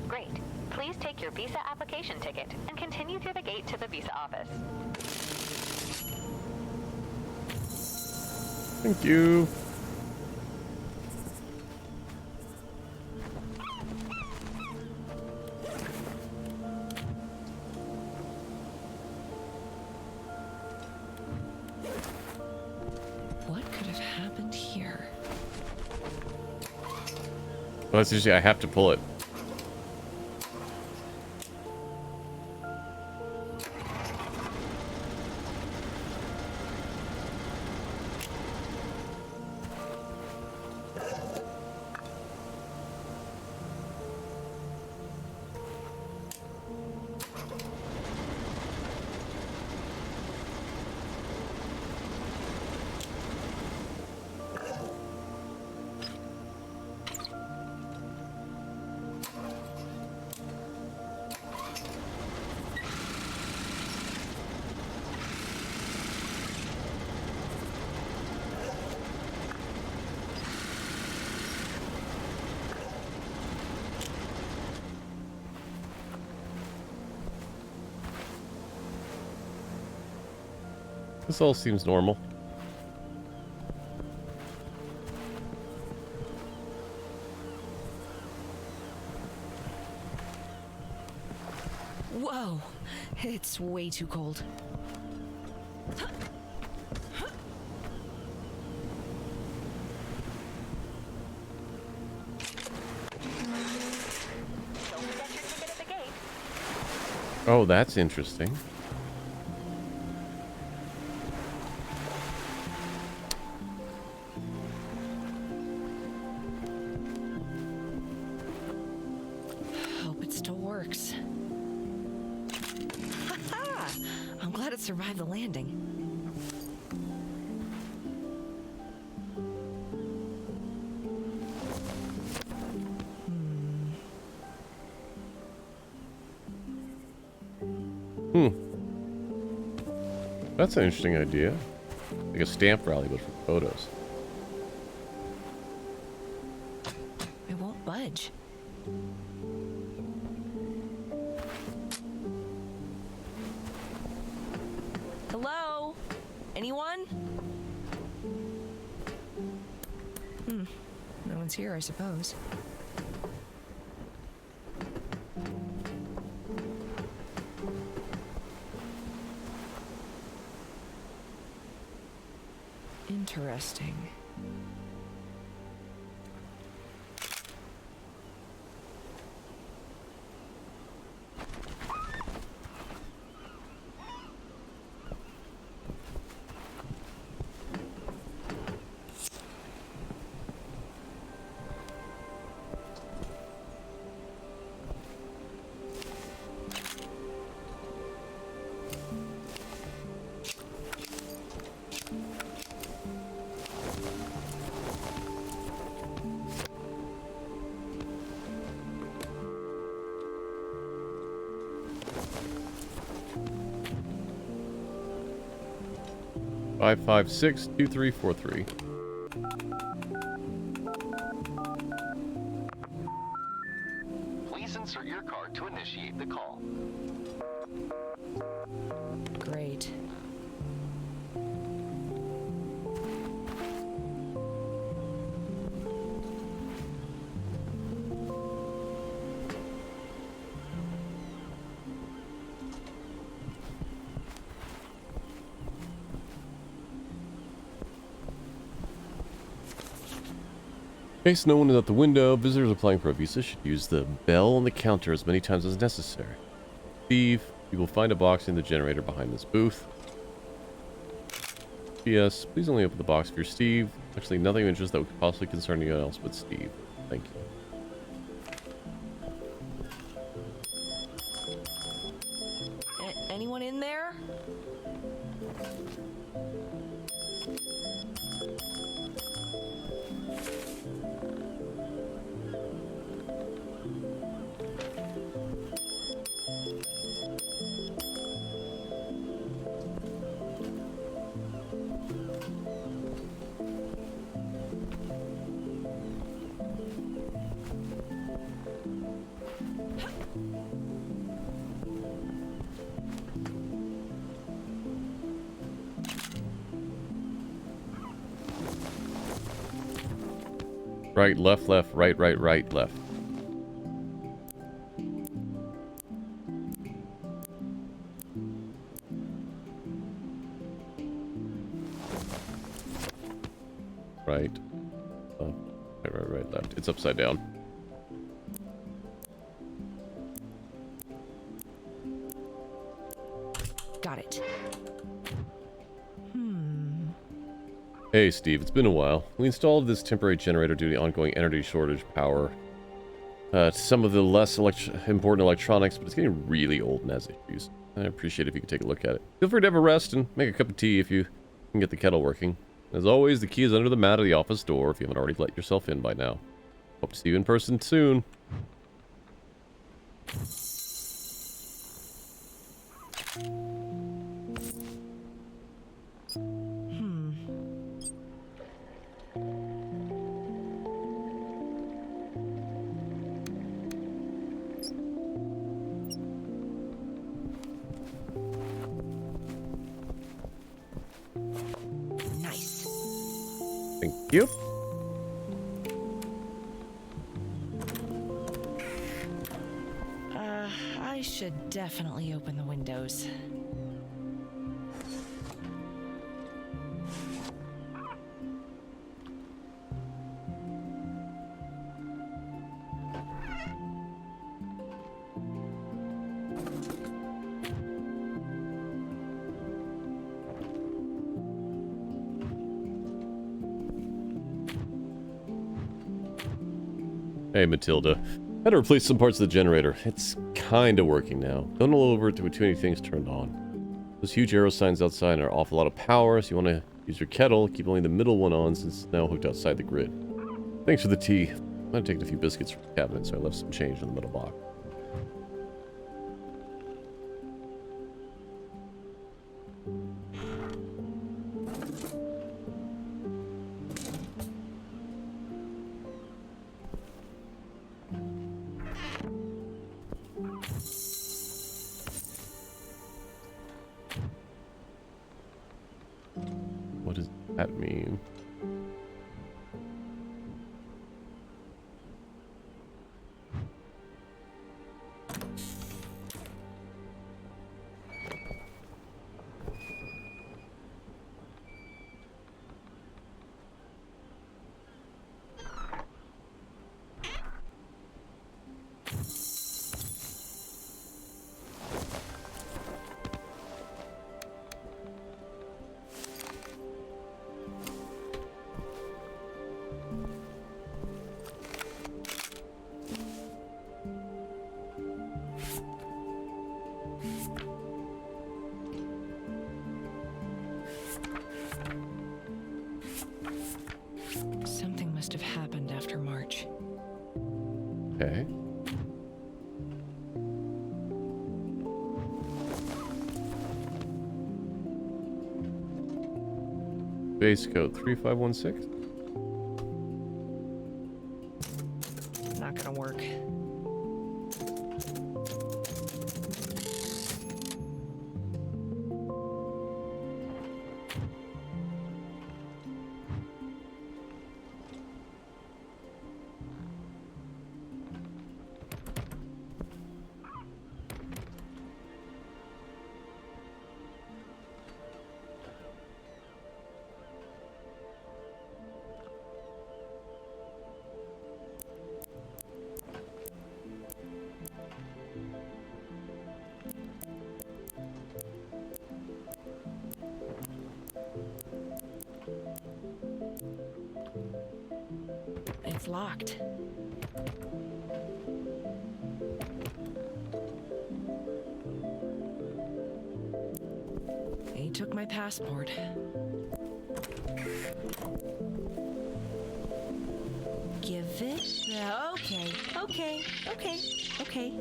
Great. Please take your visa application ticket and continue through the gate to the visa office. Thank you. What could have happened here? Well, that's usually I have to pull it. This all seems normal. Whoa, it's way too cold. Don't forget your ticket at the gate. Oh, that's interesting. Hope it still works. Ha-ha! I'm glad it survived the landing. That's an interesting idea. Like a stamp rally, but for photos. It won't budge. Hello? Anyone? No one's here, I suppose. Interesting. Five 5562343. Please insert your card to initiate the call. Great. In case no one is at the window, visitors applying for a visa should use the bell on the counter as many times as necessary. Steve, you will find a box in the generator behind this booth. P.S. Please only open the box if you're Steve. Actually, nothing of interest that would possibly concern anyone else but Steve. Thank you. Anyone in there? Right, left, left, right, right, right, left. Right. Oh, right, right, right, left. It's upside down. Got it. Hey Steve, it's been a while. We installed this temporary generator due to the ongoing energy shortage power. Some of the less important electronics, but it's getting really old and has issues. I appreciate it if you could take a look at it. Feel free to have a rest and make a cup of tea if you can get the kettle working. As always, the key is under the mat of the office door if you haven't already let yourself in by now. Hope to see you in person soon. Thank you. I should definitely open the windows. Hey, Matilda. Had to replace some parts of the generator. It's kinda working now. Don't roll over it with too many things turned on. Those huge arrow signs outside are off a lot of power, so you want to use your kettle. Keep only the middle one on since it's now hooked outside the grid. Thanks for the tea. I might have taken a few biscuits from the cabinet, so I left some change in the middle box. What does that mean? Something must have happened after March. Okay. Base code 3516. Not gonna work. It's locked. He took my passport. Give it. Okay.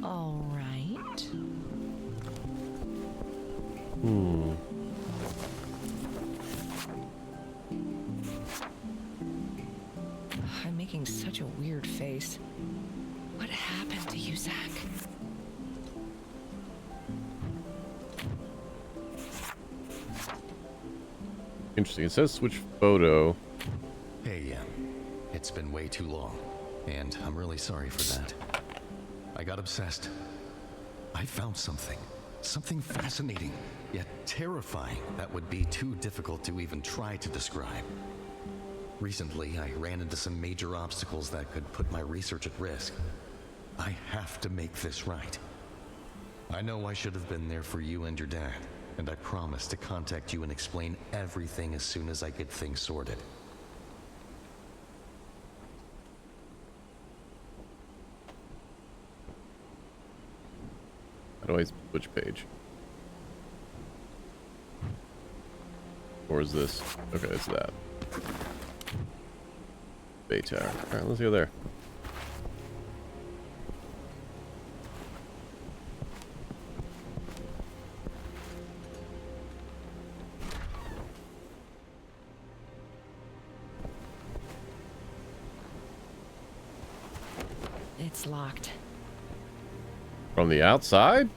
All right. I'm making such a weird face. What happened to you, Zach? Interesting. It says switch photo. Hey, it's been way too long, and I'm really sorry for that. I got obsessed. I found something fascinating, yet terrifying that would be too difficult to even try to describe. Recently, I ran into some major obstacles that could put my research at risk. I have to make this right. I know I should have been there for you and your dad, and I promised to contact you and explain everything as soon as I get things sorted. How do I switch page? Or is this? Okay, it's that. Bay Tower. Alright, let's go there. It's locked. From the outside?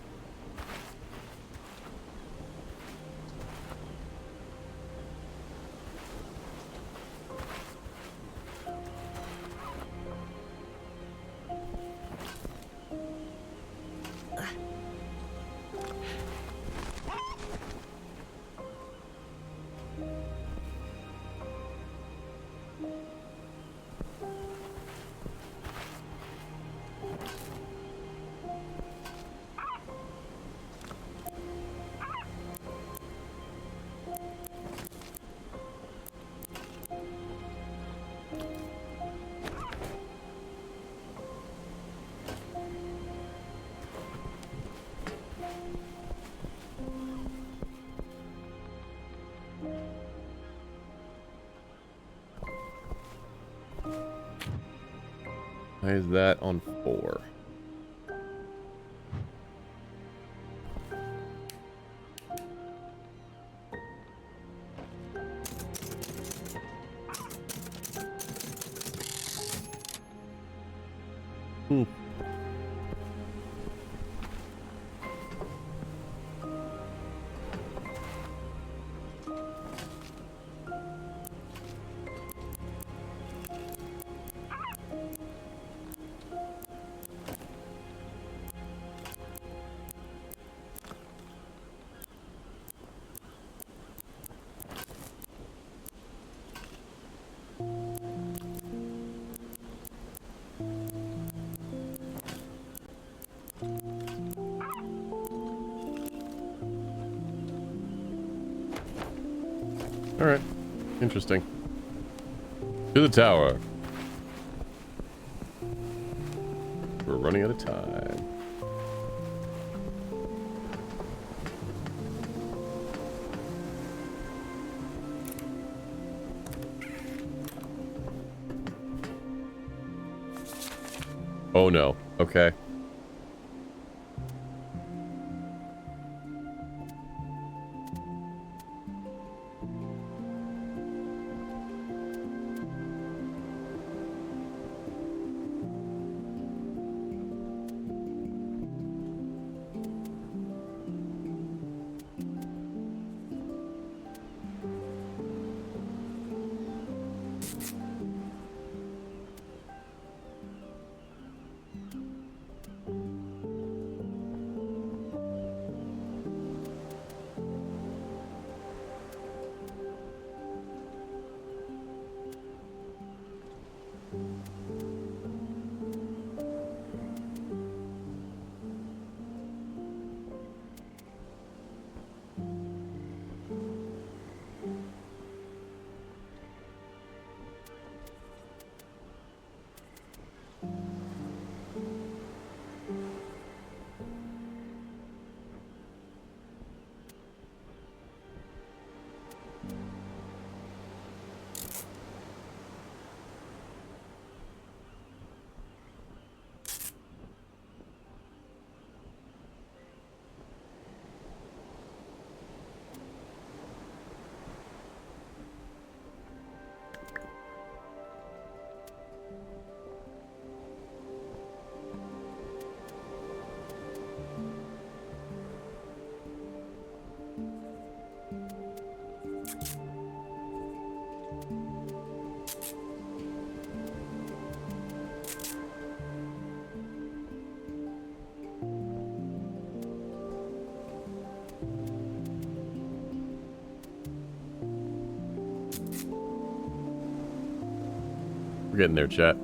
Why is that on 4? Hmm. Alright. Interesting. To the tower. We're running out of time. Oh no. Okay. We're getting there, chat.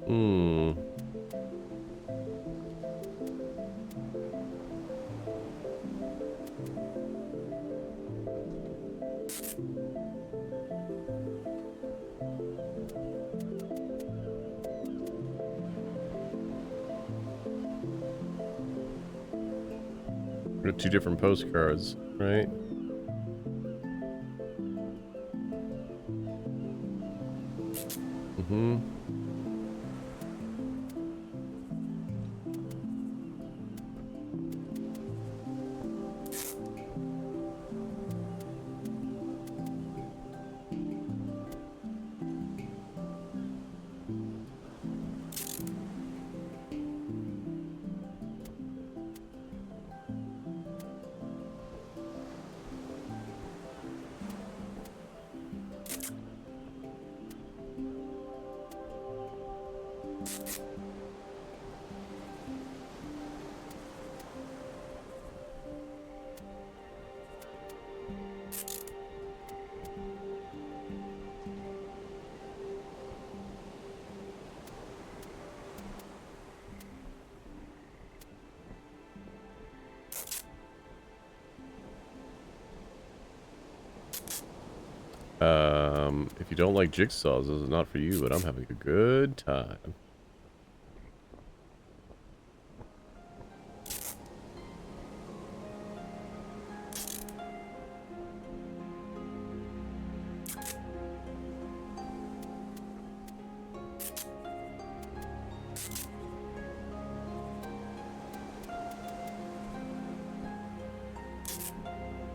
Hmm. We got 2 different postcards, right? Mm-hmm. If you don't like jigsaws, this is not for you, but I'm having a good time.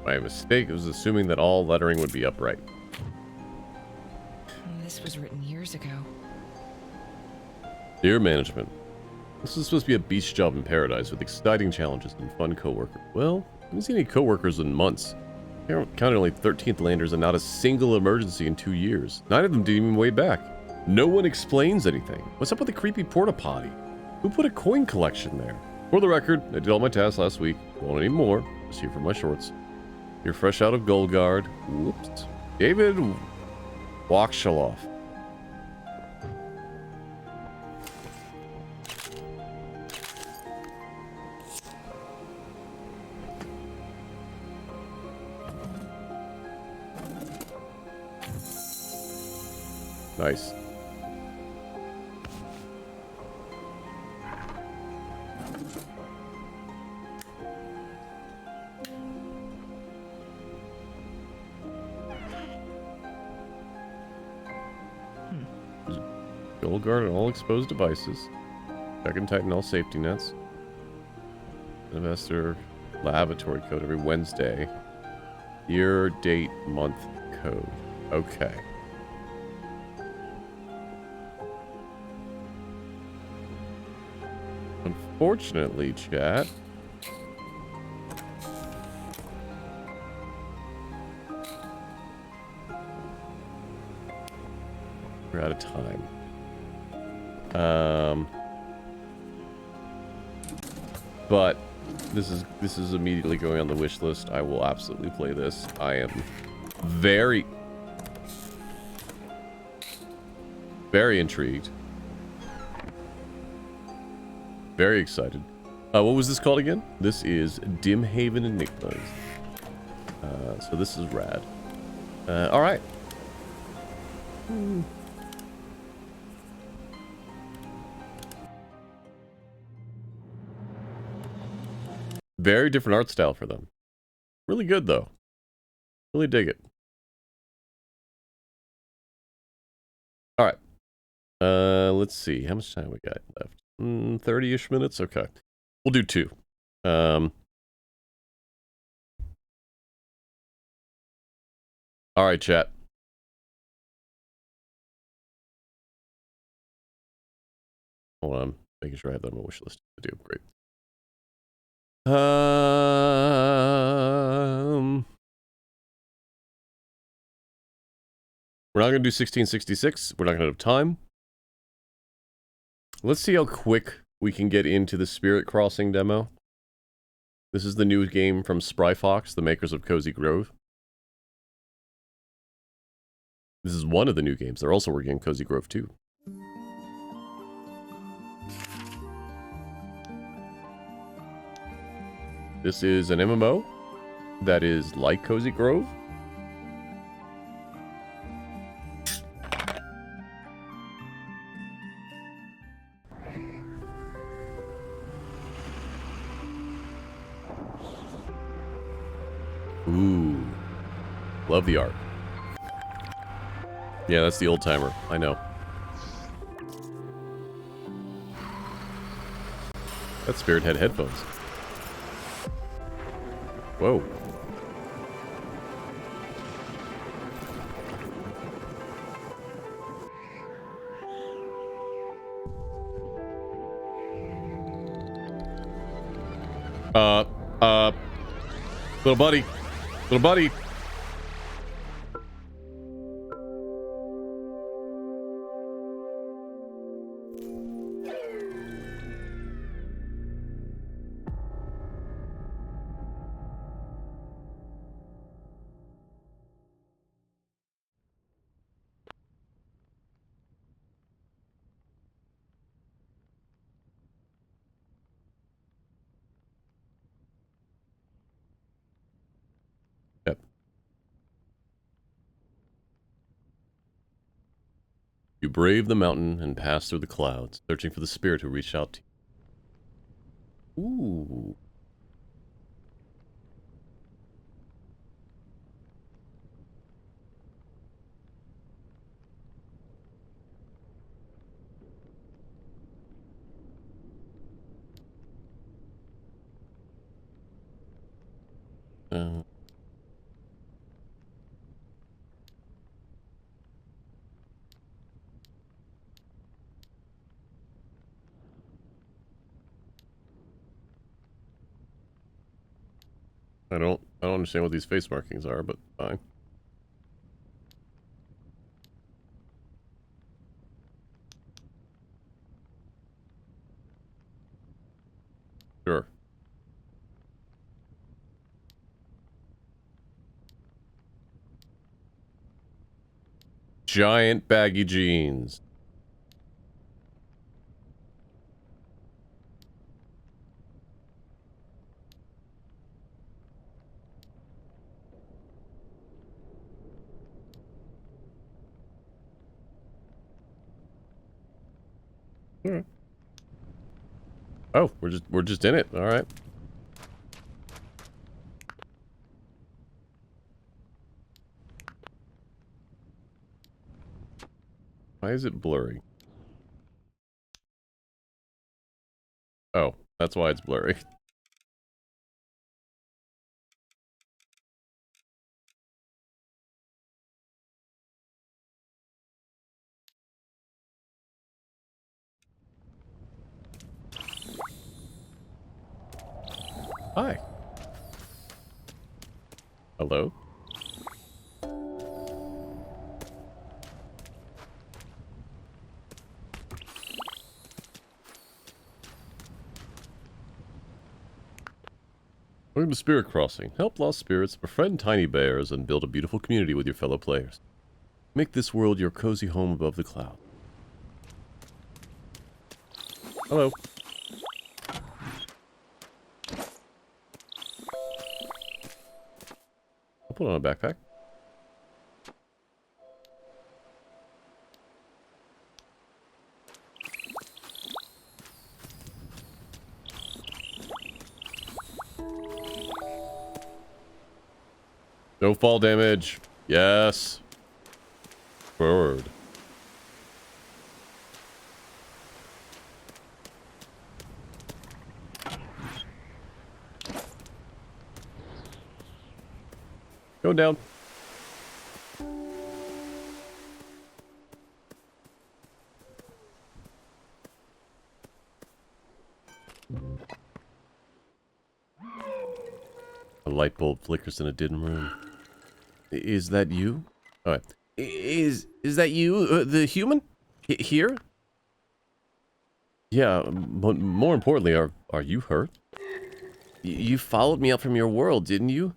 My mistake was assuming that all lettering would be upright. This was written years ago. Dear management, this is supposed to be a beach job in paradise with exciting challenges and fun coworkers. Well, I haven't seen any coworkers in months. I counted only 13th landers and not a single emergency in 2 years. 9 of them didn't even way back. No one explains anything. What's up with the creepy porta potty? Who put a coin collection there? For the record, I did all my tasks last week. Won't any more. Just here for my shorts. You're fresh out of Goldguard. Whoops. David Wakshalov. Nice. Goldguard on all exposed devices. Check and tighten all safety nets. Investor lavatory code every Wednesday. Year, date, month code. Okay. Unfortunately, chat. We're out of time. But this is immediately going on the wish list. I will absolutely play this. I am very intrigued. Very excited. What was this called again? This is Dimhaven Enigmas. So this is rad. All right. Very different art style for them. Really good, though. Really dig it. All right. Let's see. How much time we got left? 30-ish minutes? Okay. We'll do 2. All right, chat. Hold on. Making sure I have that on my wish list. I do. Great. We're not going to do 1666. We're not going to have time. Let's see how quick we can get into the Spirit Crossing demo. This is the new game from Spry Fox, the makers of Cozy Grove. This is one of the new games. They're also working on Cozy Grove 2. This is an MMO that is like Cozy Grove. Ooh. Love the art. Yeah, that's the old timer. I know. That spirit had headphones. Whoa. Little buddy. Little buddy. Yep. You brave the mountain and pass through the clouds, searching for the spirit who reached out to you. Ooh. Uh, I don't understand what these face markings are, but fine. Sure. Giant baggy jeans. All right. Oh, we're just in it. All right. Why is it blurry? Oh, that's why it's blurry. Hi. Hello? Welcome to Spirit Crossing. Help lost spirits, befriend tiny bears, and build a beautiful community with your fellow players. Make this world your cozy home above the cloud. Hello. I'll put on a backpack. No fall damage. Yes. Forward. Going down. A light bulb flickers in a dim room. Is that you? All right. Is that you, the human? Here? Yeah, but more importantly, are you hurt? You followed me out from your world, didn't you?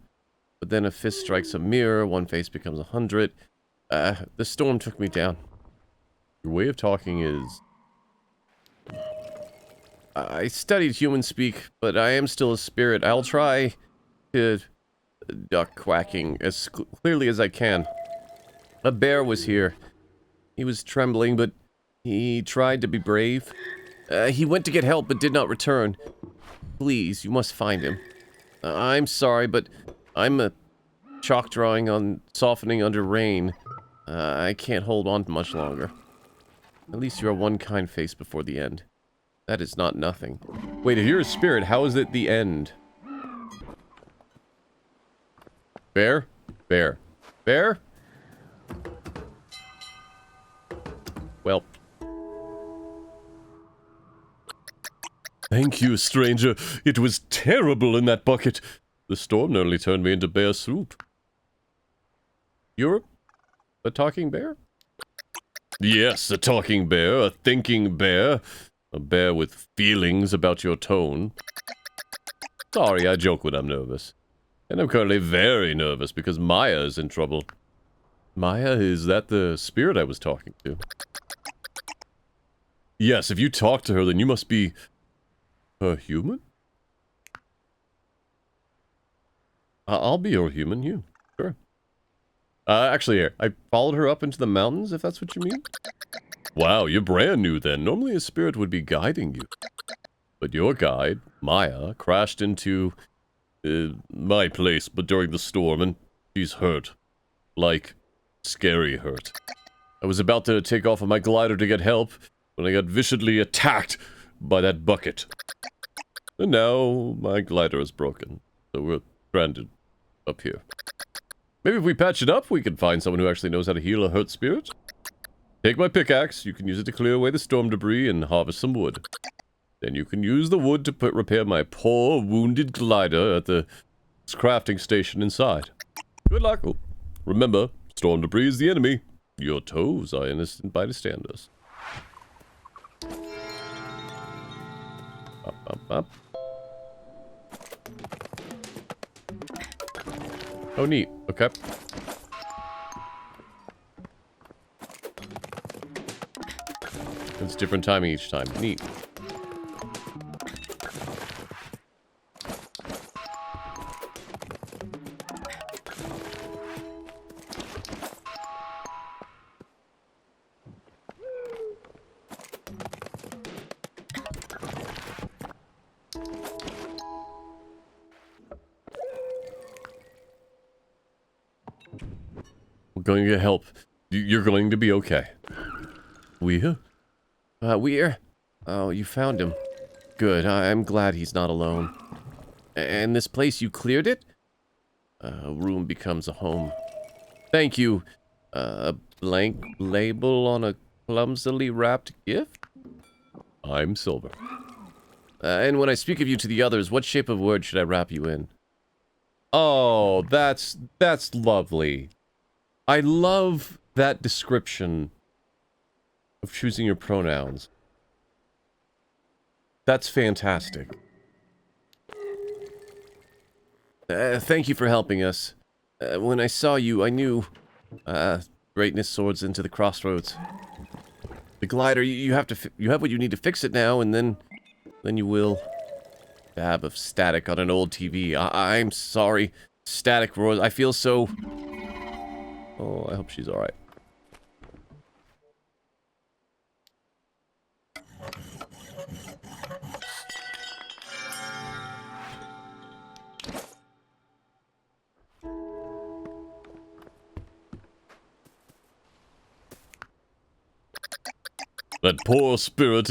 But then a fist strikes a mirror, one face becomes 100. The storm took me down. Your way of talking is I studied human speak, but I am still a spirit. I'll try to duck quacking as clearly as I can. A bear was here. He was trembling, but he tried to be brave. He went to get help, but did not return. Please, you must find him. I'm sorry, but I'm a chalk drawing on softening under rain. I can't hold on much longer. At least you are one kind face before the end. That is not nothing. Wait, if you're a spirit, how is it the end? Bear? Bear. Bear? Well. Thank you, stranger. It was terrible in that bucket. The storm nearly turned me into bear soup. You're a talking bear? Yes, a talking bear, a thinking bear. A bear with feelings about your tone. Sorry, I joke when I'm nervous. And I'm currently very nervous because Maya is in trouble. Maya, is that the spirit I was talking to? Yes, if you talk to her, then you must be a human? I'll be your human, you. Sure. Actually, here, I followed her up into the mountains, if that's what you mean. Wow, you're brand new then. Normally a spirit would be guiding you. But your guide, Maya, crashed into my place, but during the storm, and she's hurt. Like, scary hurt. I was about to take off on my glider to get help when I got viciously attacked by that bucket. And now my glider is broken, so we're stranded up here. Maybe if we patch it up, we can find someone who actually knows how to heal a hurt spirit. Take my pickaxe, you can use it to clear away the storm debris and harvest some wood. Then you can use the wood to repair my poor, wounded glider at the crafting station inside. Good luck. Oh, remember, storm debris is the enemy. Your toes are innocent bystanders. Up, up, up. Oh, neat. Okay. It's different timing each time. Neat. We're going to get help. You're going to be okay. We're? We're? Oh, you found him. Good. I'm glad he's not alone. And this place, you cleared it? A room becomes a home. Thank you. A blank label on a clumsily wrapped gift? I'm Silver. And when I speak of you to the others, what shape of word should I wrap you in? Oh, that's lovely. I love that description of choosing your pronouns. That's fantastic. Thank you for helping us. When I saw you, I knew greatness swords into the crossroads. The glider, you have what you need to fix it now, and then you will. Dab of static on an old TV. I'm sorry. Static roars. I feel so. Oh, I hope she's all right. That poor spirit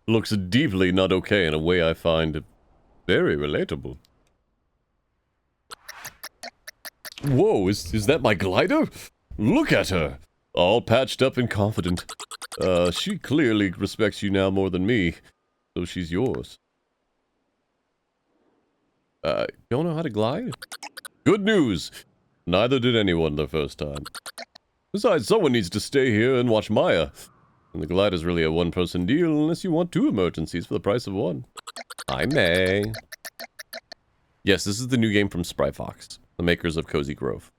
looks deeply not okay in a way I find very relatable. Whoa, is that my glider? Look at her! All patched up and confident. She clearly respects you now more than me, so she's yours. Don't know how to glide? Good news! Neither did anyone the first time. Besides, someone needs to stay here and watch Maya. And the glider's really a one-person deal unless you want 2 emergencies for the price of 1. I may. Yes, this is the new game from Spryfox, the makers of Cozy Grove.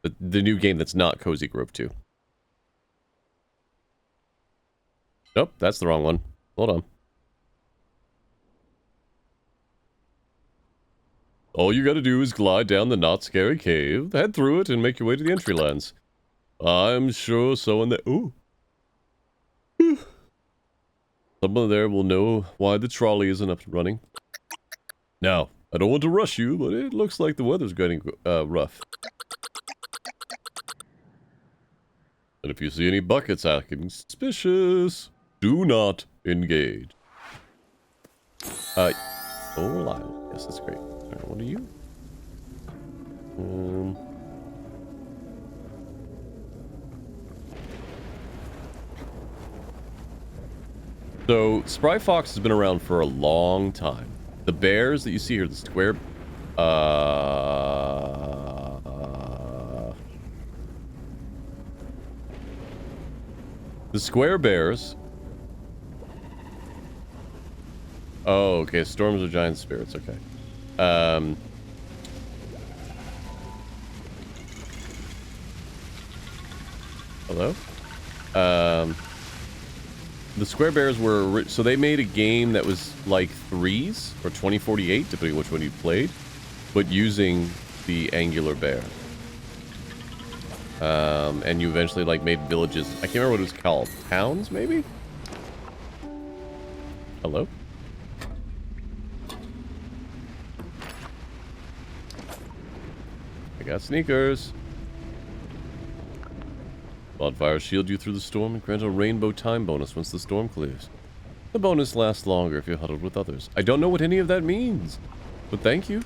The new game that's not Cozy Grove 2. Nope, that's the wrong one. Hold on. All you gotta do is glide down the not scary cave, head through it, and make your way to the entry lands. I'm sure someone there... Ooh. Someone there will know why the trolley isn't up and running. Now, I don't want to rush you, but it looks like the weather's getting rough. And if you see any buckets acting suspicious, do not engage. Oh, reliable. Yes, that's great. Alright, what are you? So, Spry Fox has been around for a long time. The bears that you see here, the square... the square bears... Oh, okay, storms are giant spirits, okay. Hello? The Square Bears were... So they made a game that was like 3s, or 2048, depending on which one you played, but using the Angular Bear. And you eventually like made villages... I can't remember what it was called. Towns, maybe? Hello? I got sneakers. Wildfires shield you through the storm and grant a rainbow time bonus once the storm clears. The bonus lasts longer if you're huddled with others. I don't know what any of that means, but thank you.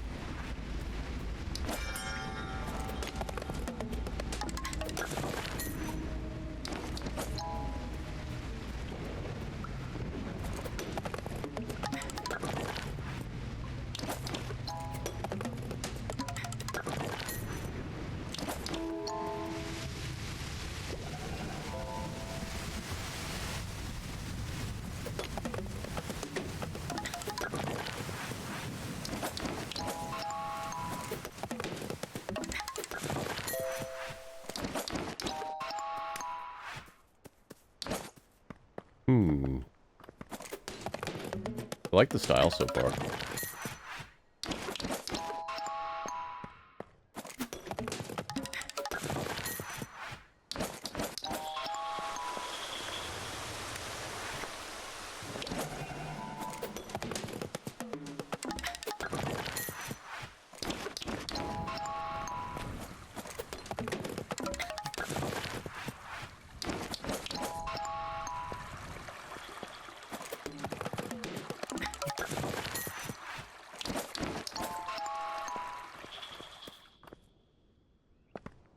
I like the style so far.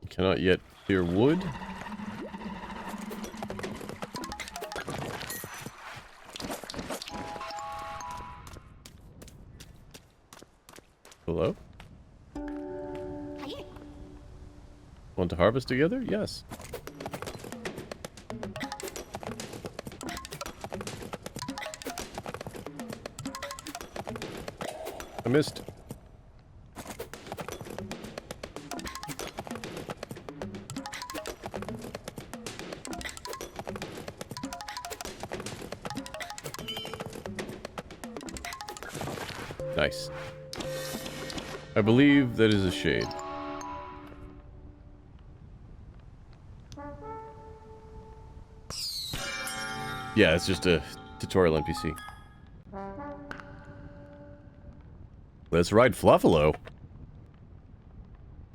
Cannot yet clear wood. Hello? Want to harvest together? Yes. I missed. Nice. I believe that is a shade. Yeah, it's just a tutorial NPC. Let's ride Fluffalo.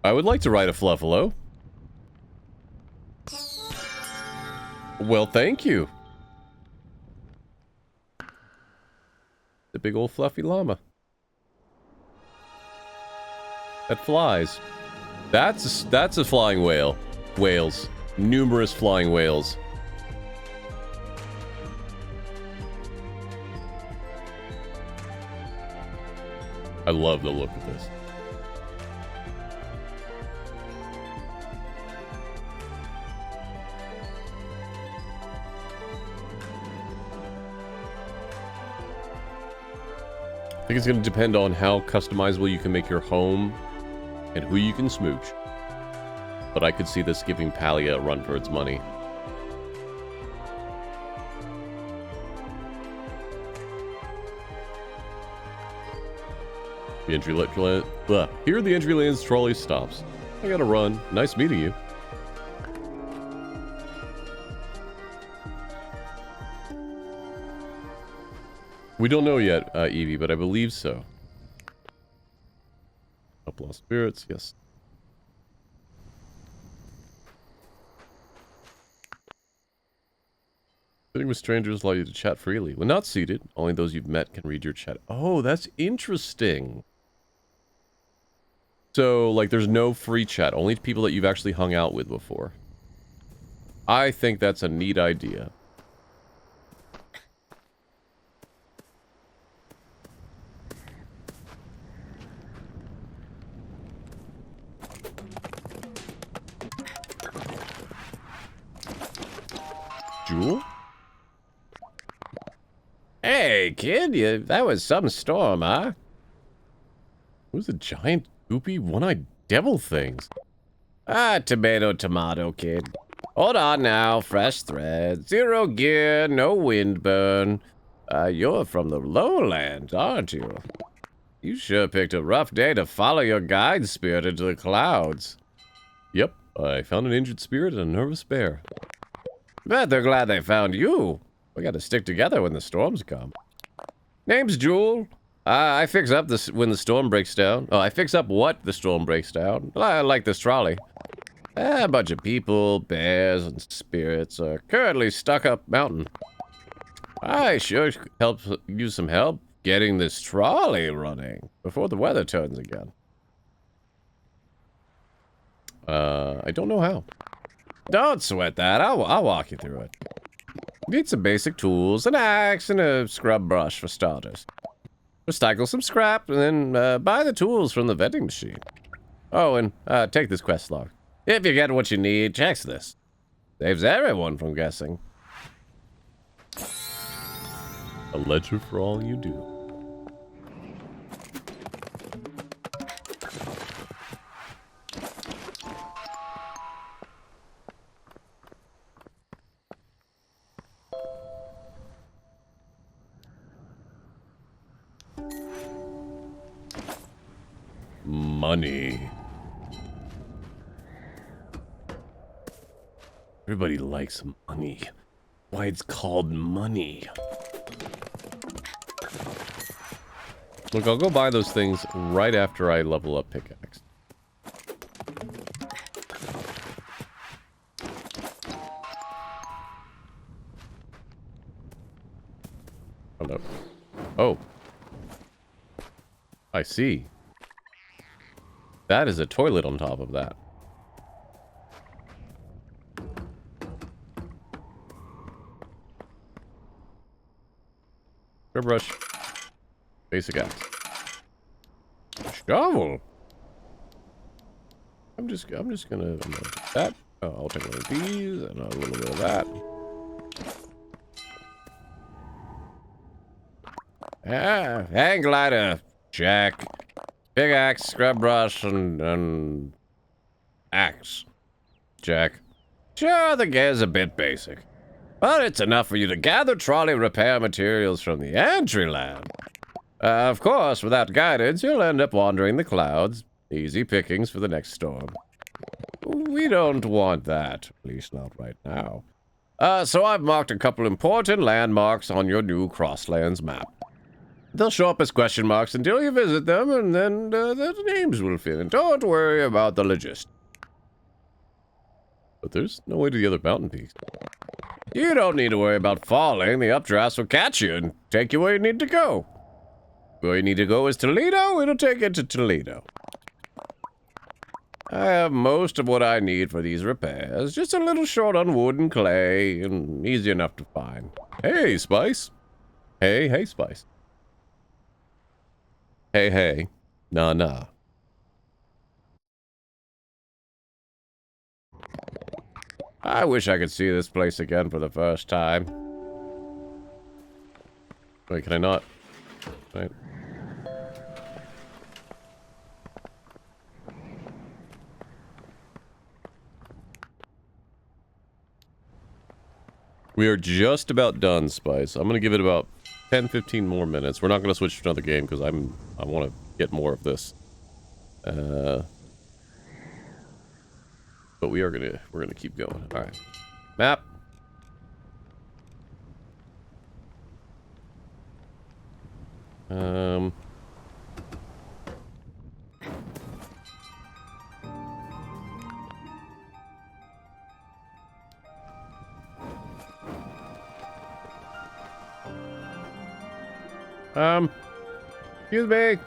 I would like to ride a Fluffalo. Well, thank you. The big old fluffy llama. That flies. That's a flying whale. Whales. Numerous flying whales. I love the look of this. I think it's going to depend on how customizable you can make your home and who you can smooch. But I could see this giving Palia a run for its money. The entry land. Here the entry lands trolley stops. I gotta run. Nice meeting you. We don't know yet, Evie, but I believe so. Up lost spirits, yes. Sitting with strangers allow you to chat freely. When not seated, only those you've met can read your chat. Oh, that's interesting. So, like, there's no free chat. Only people that you've actually hung out with before. I think that's a neat idea. Jewel? Hey, kid, that was some storm, huh? Who's the giant, goopy, one-eyed devil things? Ah, tomato, kid. Hold on now, fresh thread. 0 gear, no wind burn. You're from the lowlands, aren't you? You sure picked a rough day to follow your guide spirit into the clouds. Yep, I found an injured spirit and a nervous bear. Bet they're glad they found you. We gotta stick together when the storms come. Name's Jewel. I fix up this when the storm breaks down. Oh, I fix up what the storm breaks down. Like this trolley. A bunch of people, bears, and spirits are currently stuck up mountain. I sure use some help getting this trolley running before the weather turns again. I don't know how. Don't sweat that. I'll walk you through it. Need some basic tools, an axe, and a scrub brush for starters. Recycle some scrap, and then buy the tools from the vending machine. Oh, and take this quest log. If you get what you need, check this. Saves everyone from guessing. A ledger for all you do. Money. Everybody likes money. Why it's called money. Look, I'll go buy those things right after I level up pickaxe. Oh no. Oh. I see. That is a toilet on top of that. Brush. Basic axe. Shovel. I'm just gonna that. Oh, I'll take one of these and a little bit of that. Hang glider. Check. Big axe, scrub brush, and axe. Check. Sure, the gear's a bit basic. But it's enough for you to gather trolley repair materials from the entry land. Of course, without guidance, you'll end up wandering the clouds. Easy pickings for the next storm. We don't want that, at least not right now. So I've marked a couple important landmarks on your new Crosslands map. They'll show up as question marks until you visit them, and then their names will fill in. Don't worry about the logistics. But there's no way to the other mountain peaks. You don't need to worry about falling. The updrafts will catch you and take you where you need to go. Where you need to go is Toledo. It'll take you to Toledo. I have most of what I need for these repairs. Just a little short on wood and clay, and easy enough to find. Hey, Spice. Hey, Spice. Hey. Nah. I wish I could see this place again for the first time. Wait, can I not? Right. We are just about done, Spice. I'm gonna give it about 10-15 more minutes. We're not gonna switch to another game because I want to get more of this. But we're gonna keep going. All right, map. Excuse me.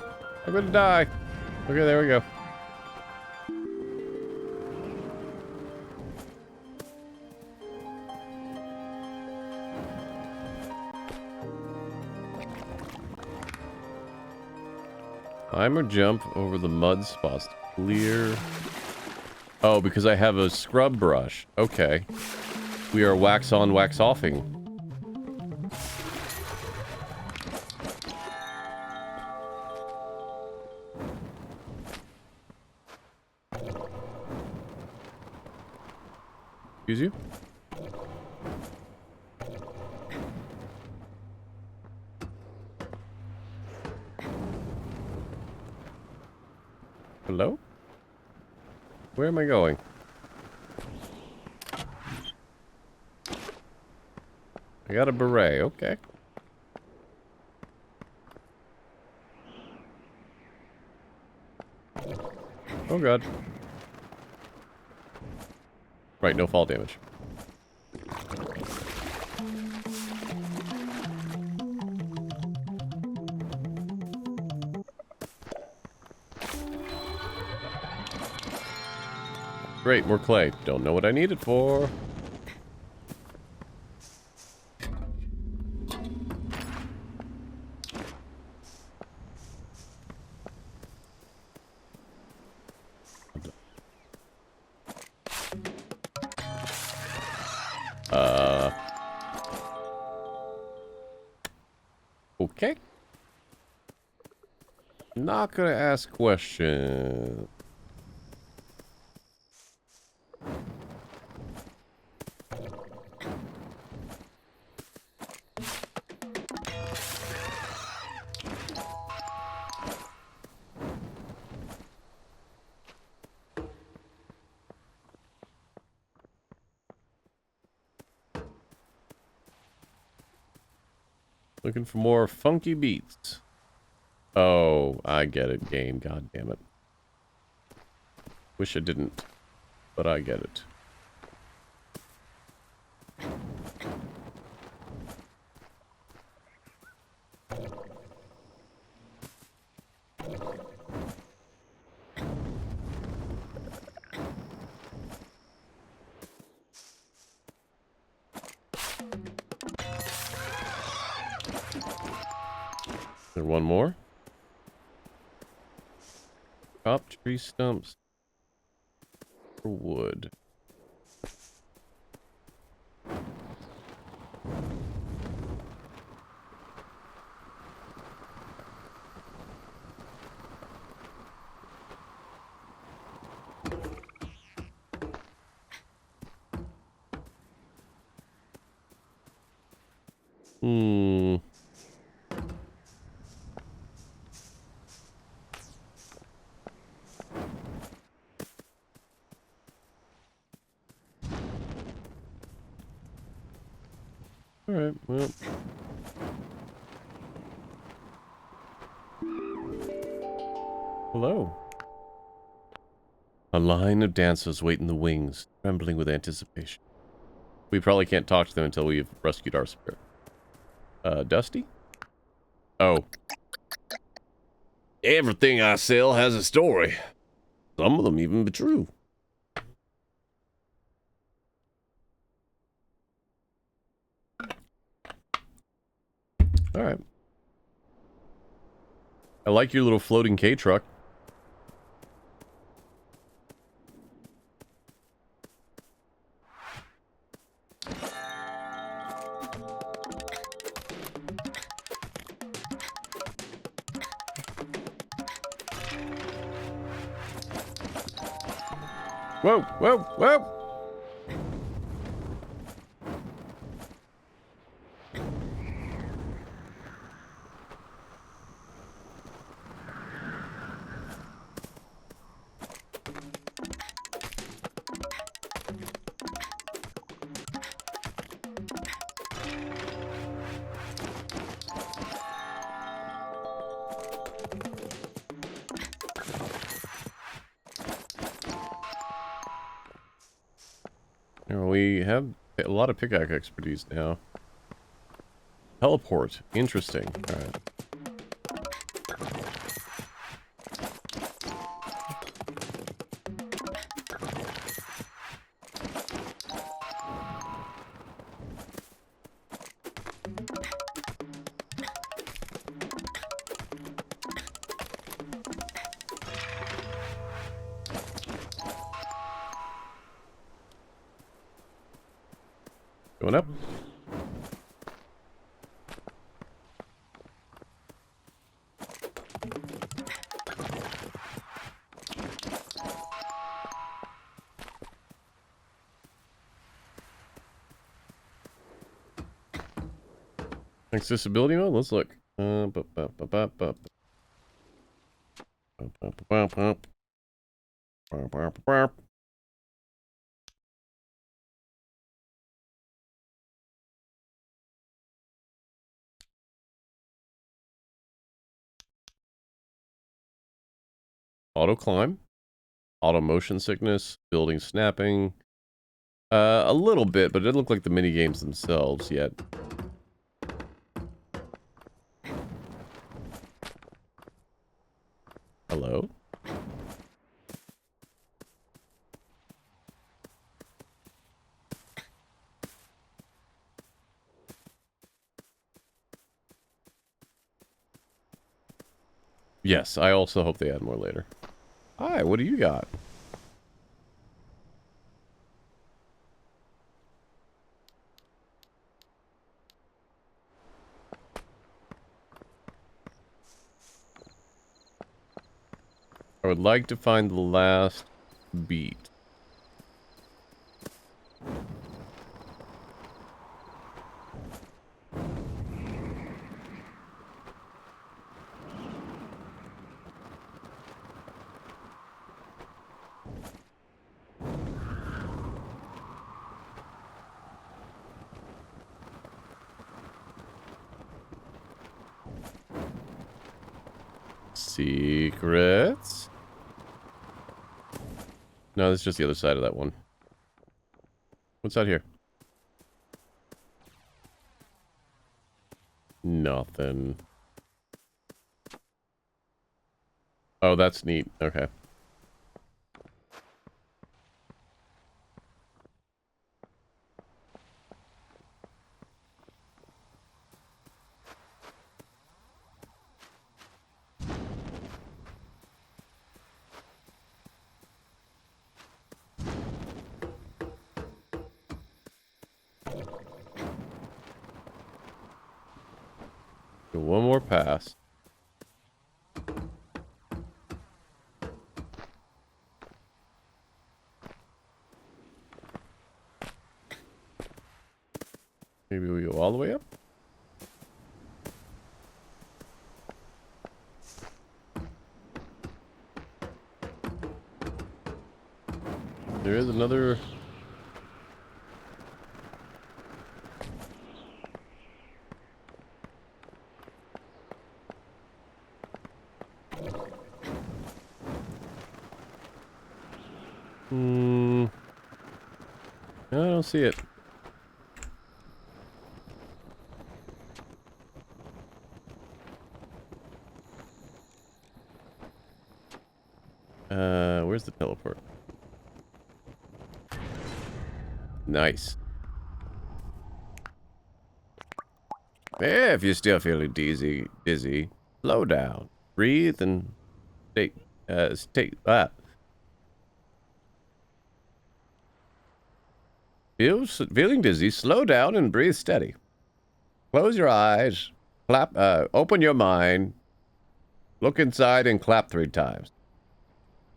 I'm gonna die. Okay, there we go. Climb or jump over the mud spots to clear. Oh, because I have a scrub brush. Okay. We are wax on, wax offing. Excuse you? Hello? Where am I going? I got a beret, okay. Oh god. Right, no fall damage. Great, more clay. Don't know what I need it for. Okay. Not gonna ask questions. Looking for more funky beats. Oh, I get it, game. God damn it. Wish I didn't, but I get it. There one more? Chop tree stumps for wood. Alright, well. Hello. A line of dancers wait in the wings, trembling with anticipation. We probably can't talk to them until we've rescued our spirit. Dusty? Oh. Everything I sell has a story. Some of them even be true. Alright. I like your little floating K-truck. Whoa, whoa, whoa! You know, we have a lot of pickaxe expertise now. Teleport. Interesting. Alright. Going up. Accessibility mode? Let's look. Auto climb, auto motion sickness, building snapping. A little bit, but it didn't look like the mini games themselves yet. Hello? Yes, I also hope they add more later. Hi, what do you got? I would like to find the last beat. Secrets? No, this is just the other side of that one. What's out here? Nothing. Oh, that's neat. Okay. One more pass. Maybe we go all the way up? There is another... I don't see it. Where's the teleport? Nice. If you're still feeling dizzy, slow down, breathe, and feeling dizzy, slow down and breathe steady. Close your eyes, open your mind, look inside and clap 3 times.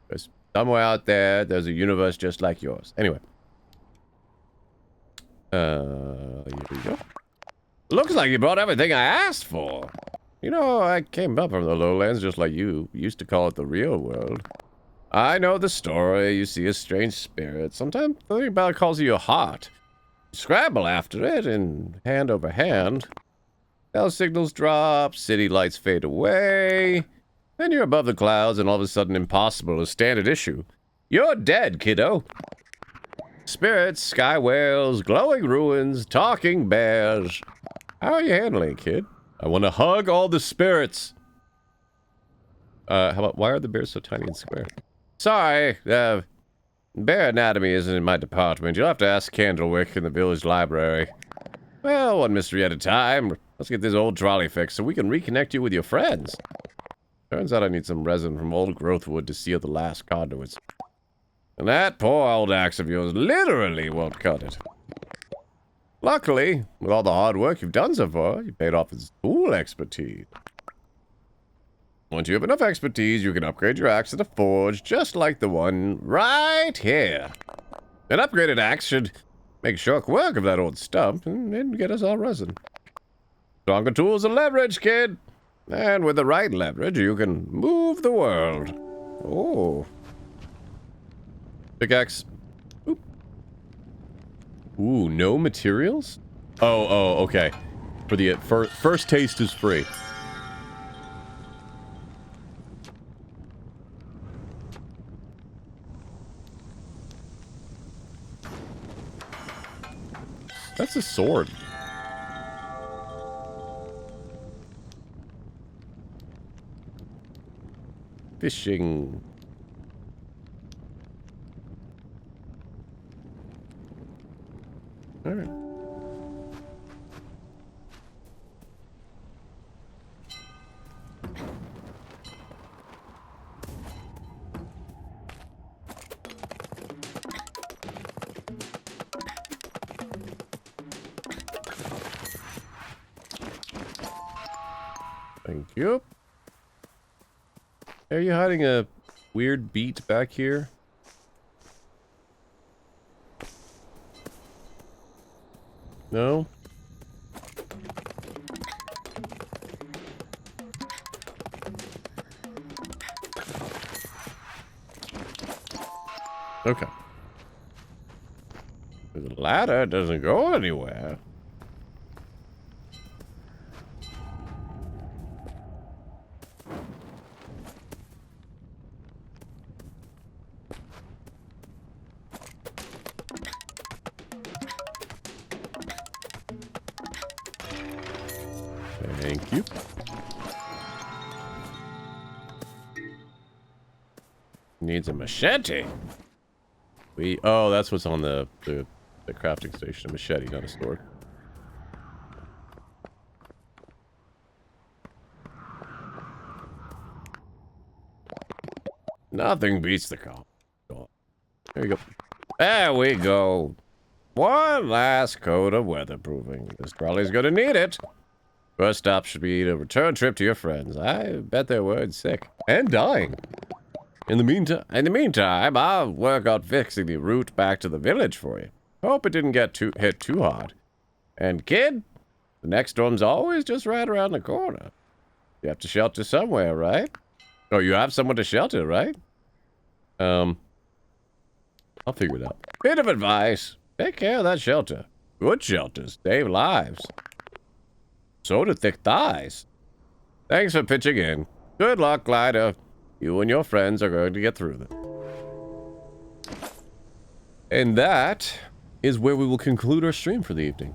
Because somewhere out there, there's a universe just like yours. Anyway. Here we go. Looks like you brought everything I asked for. You know, I came up from the lowlands just like you. Used to call it the real world. I know the story. You see a strange spirit. Sometimes something about it calls you a heart. You scramble after it, and hand over hand. Bell signals drop, city lights fade away. Then you're above the clouds, and all of a sudden impossible to stand at issue. You're dead, kiddo. Spirits, sky whales, glowing ruins, talking bears. How are you handling it, kid? I want to hug all the spirits. How about, why are the bears so tiny and square? Sorry, bear anatomy isn't in my department. You'll have to ask Candlewick in the village library. Well, one mystery at a time. Let's get this old trolley fixed so we can reconnect you with your friends. Turns out I need some resin from old growth wood to seal the last conduits. And that poor old axe of yours literally won't cut it. Luckily, with all the hard work you've done so far, you paid off with tool expertise. Once you have enough expertise, you can upgrade your axe to the forge, just like the one right here. An upgraded axe should make short work of that old stump and get us all resin. Stronger tools and leverage, kid. And with the right leverage, you can move the world. Oh. Pickaxe. Oop. Ooh, no materials? Oh, okay. For the first taste is free. That's a sword. Fishing. All right. Thank you. Are you hiding a weird beat back here? No? Okay. The ladder doesn't go anywhere. Thank you. Needs a machete. Oh, that's what's on the crafting station. A machete, not a sword. Nothing beats the call. There you go. There we go. One last coat of weatherproofing. This trolley's gonna need it. First stop should be a return trip to your friends. I bet they were sick and dying. In the meantime, I'll work on fixing the route back to the village for you. Hope it didn't get hit too hard. And kid, the next storm's always just right around the corner. You have to shelter somewhere, right? Oh, you have someone to shelter, right? I'll figure it out. Bit of advice. Take care of that shelter. Good shelters save lives. So do thick thighs. Thanks for pitching in. Good luck, Glider. You and your friends are going to get through this. And that is where we will conclude our stream for the evening.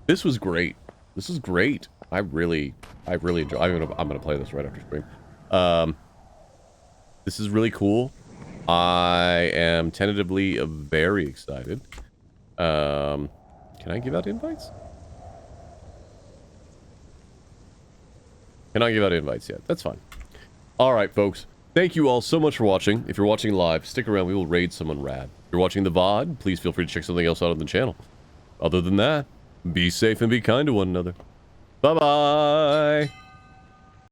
This was great. This is great. I really enjoy. I'm gonna play this right after stream. This is really cool. I am tentatively very excited. Can I give out invites? Cannot give out invites yet. That's fine. Alright, folks. Thank you all so much for watching. If you're watching live, stick around. We will raid someone rad. If you're watching the VOD, please feel free to check something else out on the channel. Other than that, be safe and be kind to one another. Bye-bye!